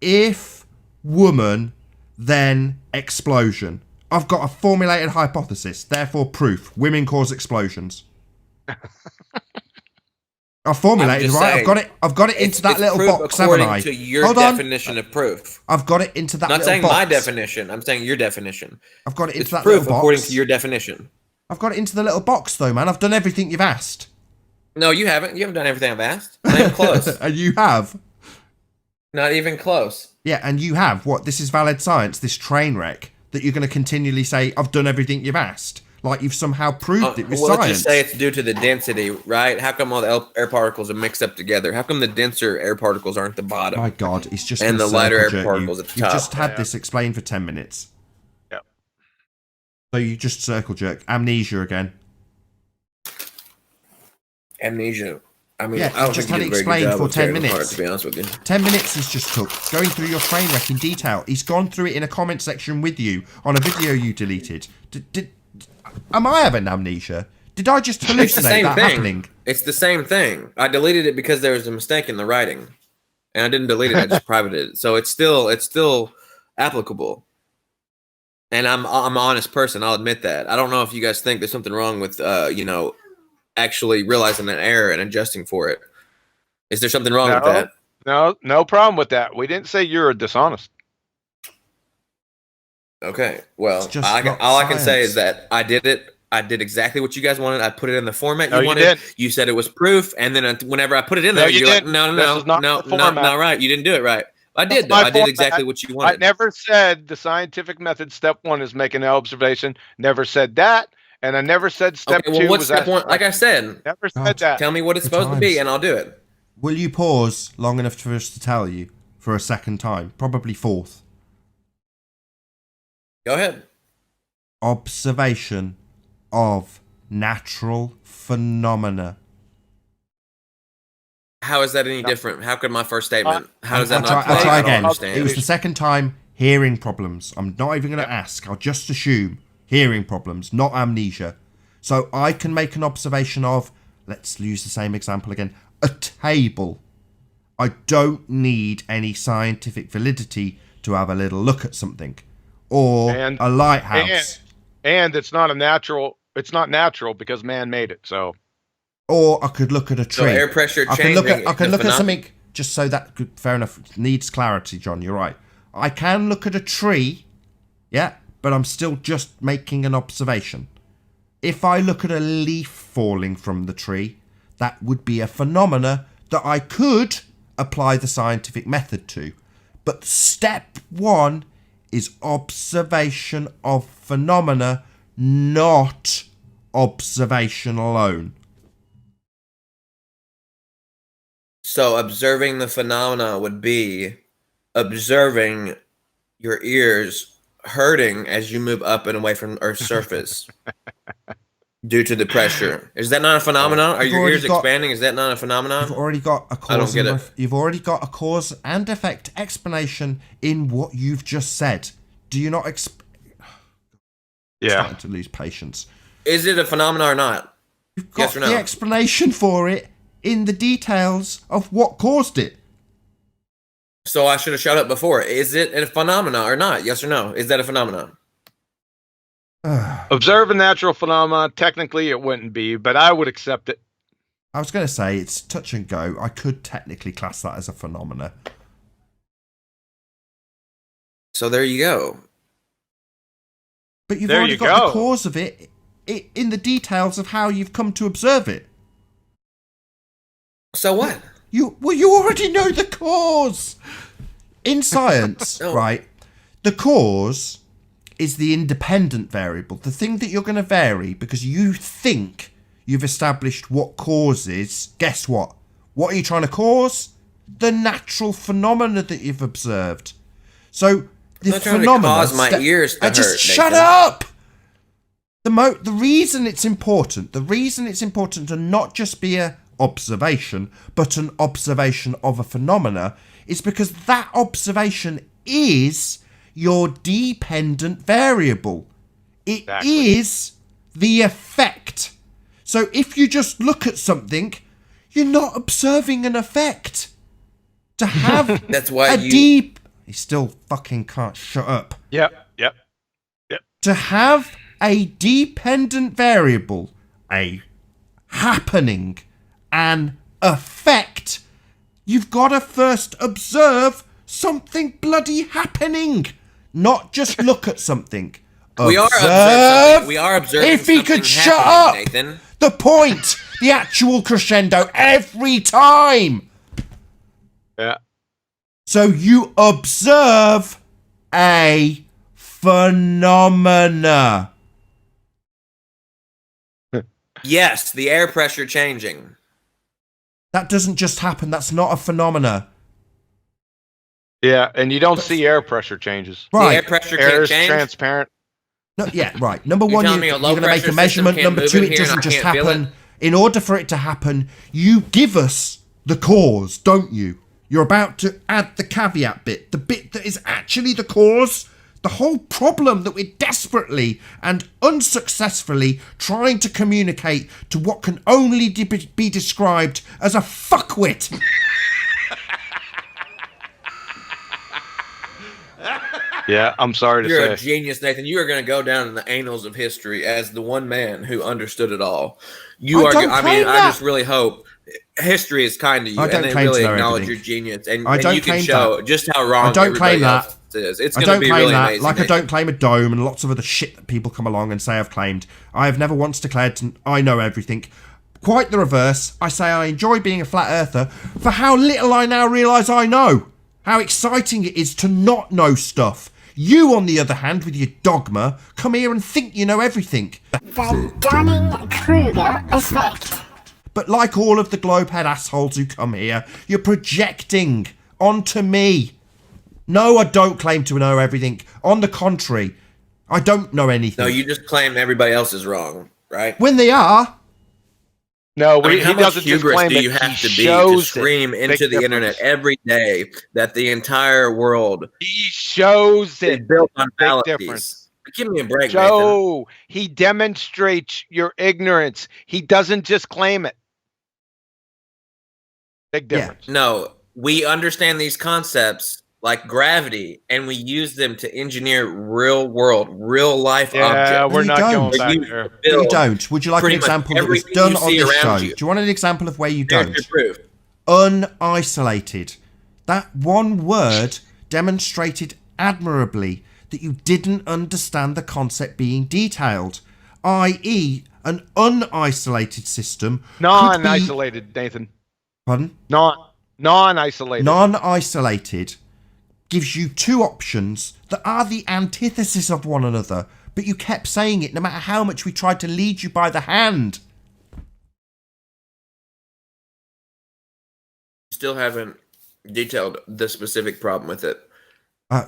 Speaker 4: if woman, then explosion. I've got a formulated hypothesis, therefore proof. Women cause explosions. I've formulated, right?
Speaker 5: Saying,
Speaker 4: I've got it into that little box, haven't I?
Speaker 5: To your definition of proof.
Speaker 4: I've got it into that little box.
Speaker 5: I'm not saying my definition. I'm saying your definition.
Speaker 4: I've got it into that
Speaker 5: proof
Speaker 4: little box.
Speaker 5: According to your definition.
Speaker 4: I've got it into the little box, though, man. I've done everything you've asked.
Speaker 5: No, you haven't. You haven't done everything I've asked. Not even close.
Speaker 4: And you have.
Speaker 5: Not even close.
Speaker 4: Yeah, and you have. What? This is valid science, this train wreck, that you're going to continually say, I've done everything you've asked. Like you've somehow proved it with science.
Speaker 5: Let's just say it's due to the density, right? How come all the air particles are mixed up together? How come the denser air particles aren't at the bottom?
Speaker 4: My God, it's just
Speaker 5: and the lighter air particles at the top.
Speaker 4: You've just had this explained for 10 minutes.
Speaker 6: Yep.
Speaker 4: So you just circle jerk. Amnesia again.
Speaker 5: Amnesia. I mean,
Speaker 4: yeah,
Speaker 5: I don't
Speaker 4: just
Speaker 5: think
Speaker 4: had it explained for 10 minutes.
Speaker 5: Apart, to be honest with you.
Speaker 4: 10 minutes he's just took going through your train wreck in detail. He's gone through it in a comment section with you on a video you deleted. Am I having amnesia? Did I just hallucinate that happening?
Speaker 5: It's the same thing. I deleted it because there was a mistake in the writing, and I didn't delete it. I just privated it. So it's still applicable. And I'm an honest person. I'll admit that. I don't know if you guys think there's something wrong with actually realizing an error and adjusting for it. Is there something wrong with that?
Speaker 6: No problem with that. We didn't say you're dishonest.
Speaker 5: Okay, well, all I can say is that I did it. I did exactly what you guys wanted. I put it in the format you wanted. You said it was proof, and then whenever I put it in there, you're like, no, not right. You didn't do it right. I did, though. I did exactly what you wanted.
Speaker 6: I never said the scientific method step 1 is making an observation. Never said that, and I never said step 2
Speaker 5: what's step 1? Like I said,
Speaker 6: never said that.
Speaker 5: Tell me what it's supposed to be, and I'll do it.
Speaker 4: Will you pause long enough for us to tell you for a second time? Probably fourth.
Speaker 5: Go ahead.
Speaker 4: Observation of natural phenomena.
Speaker 5: How is that any different? How could my first statement? How does that not?
Speaker 4: I'll try again. It was the second time. Hearing problems. I'm not even going to ask. I'll just assume hearing problems, not amnesia. So I can make an observation of. Let's use the same example again. A table. I don't need any scientific validity to have a little look at something. Or a lighthouse.
Speaker 6: And it's not natural because man made it, so.
Speaker 4: Or I could look at a tree.
Speaker 5: So air pressure changing.
Speaker 4: I can look at something, just so that, fair enough, needs clarity, John, you're right. I can look at a tree, yeah, but I'm still just making an observation. If I look at a leaf falling from the tree, that would be a phenomena that I could apply the scientific method to. But step 1 is observation of phenomena, not observation alone.
Speaker 5: So observing the phenomena would be observing your ears hurting as you move up and away from Earth's surface due to the pressure. Is that not a phenomenon? Are your ears expanding? Is that not a phenomenon?
Speaker 4: You've already got a cause.
Speaker 5: I don't get it.
Speaker 4: You've already got a cause and effect explanation in what you've just said. Do you not
Speaker 6: Yeah.
Speaker 4: Starting to lose patience.
Speaker 5: Is it a phenomenon or not?
Speaker 4: You've got the explanation for it in the details of what caused it.
Speaker 5: So I should have shut up before. Is it a phenomenon or not? Yes or no? Is that a phenomenon?
Speaker 6: Observe a natural phenomenon. Technically, it wouldn't be, but I would accept it.
Speaker 4: I was going to say it's touch and go. I could technically class that as a phenomena.
Speaker 5: So there you go.
Speaker 4: But you've already got the cause of it in the details of how you've come to observe it.
Speaker 5: So what?
Speaker 4: You already know the cause. In science, right, the cause is the independent variable, the thing that you're going to vary because you think you've established what causes, guess what? What are you trying to cause? The natural phenomena that you've observed. So the phenomena.
Speaker 5: Cause my ears to
Speaker 4: just
Speaker 5: hurt,
Speaker 4: shut
Speaker 5: Nathan.
Speaker 4: up. The reason it's important to not just be an observation, but an observation of a phenomena, is because that observation is your dependent variable. It is the effect. So if you just look at something, you're not observing an effect. To have
Speaker 5: that's why
Speaker 4: he still fucking can't shut up.
Speaker 6: Yep.
Speaker 4: To have a dependent variable, a happening, an effect, you've got to first observe something bloody happening, not just look at something.
Speaker 5: We are observing.
Speaker 4: If he could shut up, Nathan. The point, the actual crescendo every time.
Speaker 6: Yeah.
Speaker 4: So you observe a phenomena.
Speaker 5: Yes, the air pressure changing.
Speaker 4: That doesn't just happen. That's not a phenomena.
Speaker 6: Yeah, and you don't see air pressure changes.
Speaker 4: Right.
Speaker 5: The air pressure
Speaker 6: Air
Speaker 5: can't
Speaker 6: is
Speaker 5: change.
Speaker 6: transparent.
Speaker 4: No, yeah, right. Number one,
Speaker 5: telling me
Speaker 4: you're
Speaker 5: a low
Speaker 4: going to make a
Speaker 5: pressure
Speaker 4: measurement.
Speaker 5: system can't
Speaker 4: Number
Speaker 5: move
Speaker 4: two,
Speaker 5: in
Speaker 4: it
Speaker 5: here and
Speaker 4: doesn't
Speaker 5: I
Speaker 4: just
Speaker 5: can't feel
Speaker 4: happen. In order for it to happen, you give us the cause, don't you? You're about to add the caveat bit, the bit that is actually the cause. The whole problem that we're desperately and unsuccessfully trying to communicate to what can only be described as a fuckwit.
Speaker 6: Yeah, I'm sorry to
Speaker 5: You're
Speaker 6: say.
Speaker 5: a genius, Nathan. You are going to go down in the annals of history as the one man who understood it all. I just really hope history is kind to you, and they really acknowledge your genius, and you can show just how wrong everybody else is. It's going to be really amazing.
Speaker 4: Like I don't claim a dome and lots of other shit that people come along and say I've claimed. I have never once declared I know everything. Quite the reverse. I say I enjoy being a flat earther for how little I now realise I know. How exciting it is to not know stuff. You, on the other hand, with your dogma, come here and think you know everything.
Speaker 2: The Dunning-Kruger effect.
Speaker 4: But like all of the globehead assholes who come here, you're projecting onto me. No, I don't claim to know everything. On the contrary, I don't know anything.
Speaker 5: No, you just claim everybody else is wrong, right?
Speaker 4: When they are.
Speaker 6: No,
Speaker 5: he
Speaker 6: doesn't just claim
Speaker 5: do you
Speaker 6: it.
Speaker 5: have to
Speaker 6: He
Speaker 5: be to
Speaker 6: shows
Speaker 5: scream
Speaker 6: it.
Speaker 5: into
Speaker 6: Big
Speaker 5: the internet every day that the entire world
Speaker 6: He shows
Speaker 5: is
Speaker 6: it.
Speaker 5: built on
Speaker 6: Big
Speaker 5: fallacies?
Speaker 6: difference.
Speaker 5: Give me a break, Nathan.
Speaker 6: Joe, he demonstrates your ignorance. He doesn't just claim it. Big difference.
Speaker 5: No, we understand these concepts like gravity, and we use them to engineer real world, real life objects.
Speaker 6: Yeah, we're not going back
Speaker 5: You
Speaker 6: there.
Speaker 4: No, you don't. Would you like an
Speaker 5: pretty much
Speaker 4: example that was
Speaker 5: everything
Speaker 4: done
Speaker 5: you
Speaker 4: on
Speaker 5: see
Speaker 4: this
Speaker 5: around
Speaker 4: show?
Speaker 5: you.
Speaker 4: Do you want an example of where you
Speaker 5: There's
Speaker 4: don't?
Speaker 5: your proof.
Speaker 4: Unisolated. That one word demonstrated admirably that you didn't understand the concept being detailed, i.e. an unisolated system.
Speaker 6: Non-isolated, Nathan.
Speaker 4: Pardon?
Speaker 6: Non-isolated.
Speaker 4: Non-isolated gives you two options that are the antithesis of one another, but you kept saying it no matter how much we tried to lead you by the hand.
Speaker 5: Still haven't detailed the specific problem with it.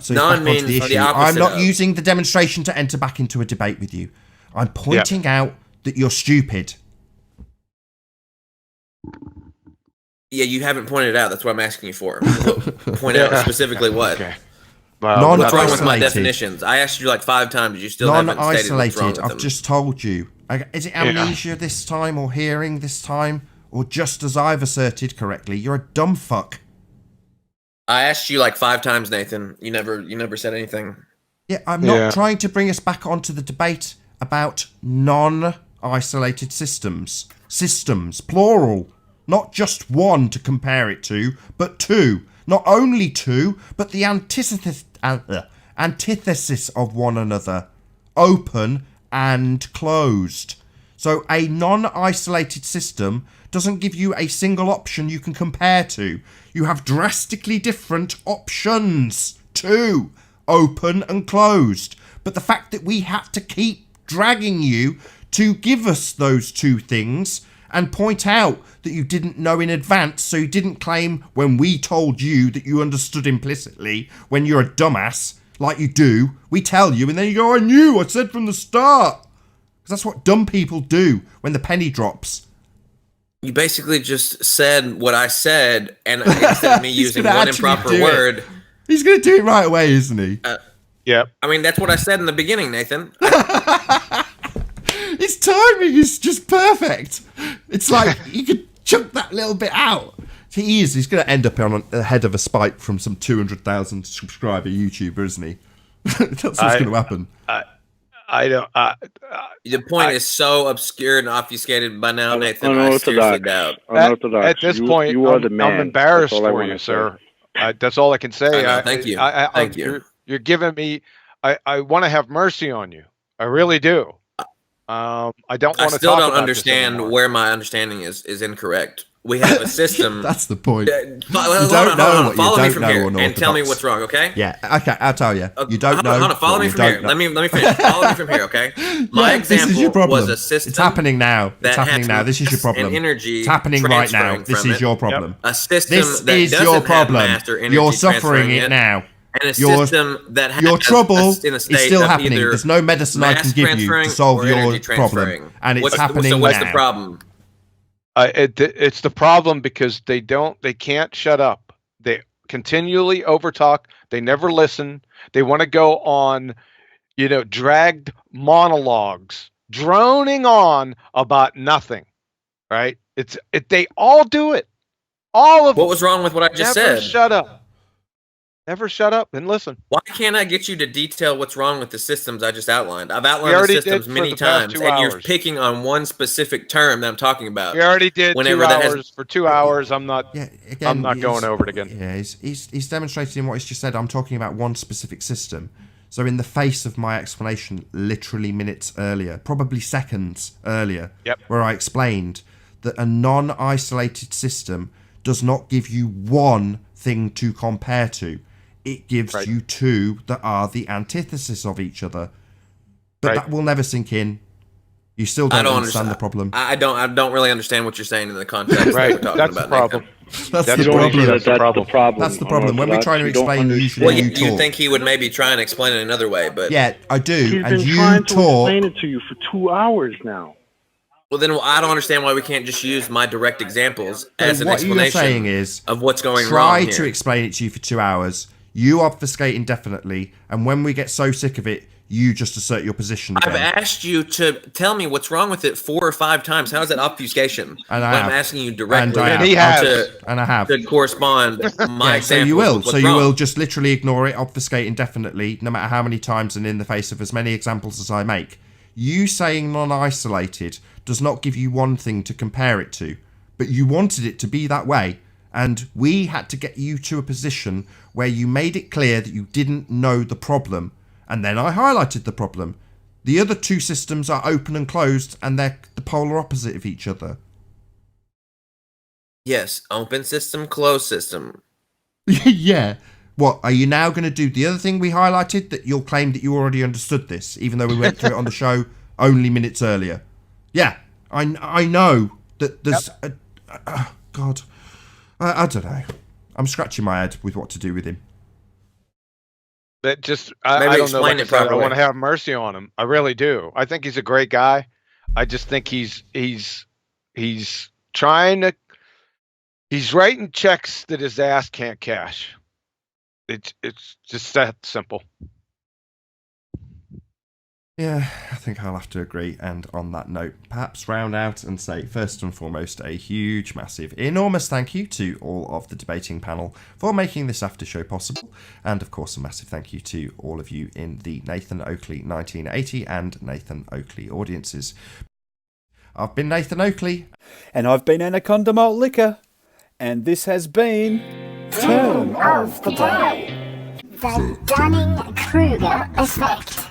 Speaker 4: So
Speaker 5: Non
Speaker 4: back onto the
Speaker 5: means
Speaker 4: issue.
Speaker 5: the opposite
Speaker 4: I'm not
Speaker 5: of.
Speaker 4: using the demonstration to enter back into a debate with you. I'm pointing out that you're stupid.
Speaker 5: Yeah, you haven't pointed it out. That's what I'm asking you for. Point out specifically what.
Speaker 6: Okay.
Speaker 5: What's wrong with my definitions? I asked you like 5 times. You still haven't stated what's wrong
Speaker 4: Non-isolated.
Speaker 5: with
Speaker 4: I've
Speaker 5: them.
Speaker 4: just told you. Is it amnesia this time, or hearing this time, or just as I've asserted correctly? You're a dumb fuck.
Speaker 5: I asked you like 5 times, Nathan. You never said anything.
Speaker 4: Yeah, I'm not trying to bring us back onto the debate about non-isolated systems. Systems, plural. Not just one to compare it to, but two. Not only two, but the antithesis of one another. Open and closed. So a non-isolated system doesn't give you a single option you can compare to. You have drastically different options. Two. Open and closed. But the fact that we had to keep dragging you to give us those two things and point out that you didn't know in advance, so you didn't claim when we told you that you understood implicitly when you're a dumbass, like you do. We tell you, and then you go, I knew, I said from the start. Because that's what dumb people do when the penny drops.
Speaker 5: You basically just said what I said, and instead of me using one improper word...
Speaker 4: He's going to do it right away, isn't he?
Speaker 6: Yep.
Speaker 5: I mean, that's what I said in the beginning, Nathan.
Speaker 4: His timing is just perfect. It's like you could chunk that little bit out. He's going to end up on the head of a spike from some 200,000 subscriber YouTuber, isn't he? That's what's going to happen.
Speaker 5: The point is so obscured and obfuscated by now, Nathan. I seriously doubt.
Speaker 6: At this point, I'm embarrassed for you, sir. That's all I can say.
Speaker 5: Thank you.
Speaker 6: Thank you. You're giving me. I want to have mercy on you. I really do. I don't want to.
Speaker 5: I still don't understand where my understanding is incorrect. We have a system.
Speaker 4: That's the point.
Speaker 5: Follow me from here and tell me what's wrong, okay?
Speaker 4: Yeah, okay, I'll tell you. You don't know.
Speaker 5: Hold on, follow me from here. Let me finish. Follow me from here, okay? My example was a system.
Speaker 4: It's happening now. It's happening now. This is your problem.
Speaker 5: It's
Speaker 4: happening right now. This is your problem.
Speaker 5: A system
Speaker 4: that is your problem. You're suffering it now.
Speaker 5: And a system that has
Speaker 4: your trouble
Speaker 5: in a state
Speaker 4: is still
Speaker 5: of
Speaker 4: happening.
Speaker 5: either
Speaker 4: There's no medicine I can give you to solve your problem, and it's happening now.
Speaker 5: So what's the problem?
Speaker 6: It's the problem because they can't shut up. They continually overtalk. They never listen. They want to go on, dragged monologues, droning on about nothing. Right? They all do it. All of
Speaker 5: what was wrong with what I just said?
Speaker 6: Shut up. Never shut up and listen.
Speaker 5: Why can't I get you to detail what's wrong with the systems I just outlined? I've outlined the systems many times, and you're picking on one specific term that I'm talking about.
Speaker 6: You already did 2 hours for 2 hours. I'm not. Yeah, again, I'm not going over it again.
Speaker 4: Yeah, he's demonstrating what he's just said. I'm talking about one specific system. So in the face of my explanation, literally minutes earlier, probably seconds earlier, where I explained that a non-isolated system does not give you one thing to compare to. It gives you two that are the antithesis of each other. But that will never sink in. You still don't understand the problem.
Speaker 5: I don't really understand what you're saying in the context that we're talking
Speaker 6: That's
Speaker 5: about.
Speaker 6: The problem.
Speaker 4: That's the problem. That's the problem. When we try to explain you
Speaker 5: talk. You think he would maybe try and explain it another way, but
Speaker 4: yeah, I do.
Speaker 9: He's been trying to explain it to you for 2 hours now.
Speaker 5: Well, then I don't understand why we can't just use my direct examples as an explanation.
Speaker 4: What you're saying is
Speaker 5: of what's going wrong here.
Speaker 4: Try to explain it to you for 2 hours. You obfuscate indefinitely, and when we get so sick of it, you just assert your position again.
Speaker 5: I've asked you to tell me what's wrong with it 4 or 5 times. How is that obfuscation?
Speaker 4: And
Speaker 5: I'm asking you directly
Speaker 4: to
Speaker 5: correspond my example.
Speaker 4: So you will. So you will just literally ignore it, obfuscate indefinitely, no matter how many times and in the face of as many examples as I make. You saying non-isolated does not give you one thing to compare it to, but you wanted it to be that way, and we had to get you to a position where you made it clear that you didn't know the problem, and then I highlighted the problem. The other two systems are open and closed, and they're the polar opposite of each other.
Speaker 5: Yes, open system, closed system.
Speaker 4: Yeah. What, are you now going to do the other thing we highlighted, that you'll claim that you already understood this, even though we went through it on the show only minutes earlier? Yeah, I know that there's... God, I don't know. I'm scratching my head with what to do with him.
Speaker 6: That just... I don't know. Like I want to have mercy on him. I really do. I think he's a great guy. I just think he's trying to... He's writing checks that his ass can't cash. It's just that simple.
Speaker 4: Yeah, I think I'll have to agree. And on that note, perhaps round out and say, first and foremost, a huge, massive, enormous thank you to all of the debating panel for making this after show possible. And of course, a massive thank you to all of you in the Nathan Oakley 1980 and Nathan Oakley audiences. I've been Nathan Oakley.
Speaker 1: And I've been Anaconda Malt Liquor. And this has been...
Speaker 2: Term of the Day. The Dunning-Kruger Effect.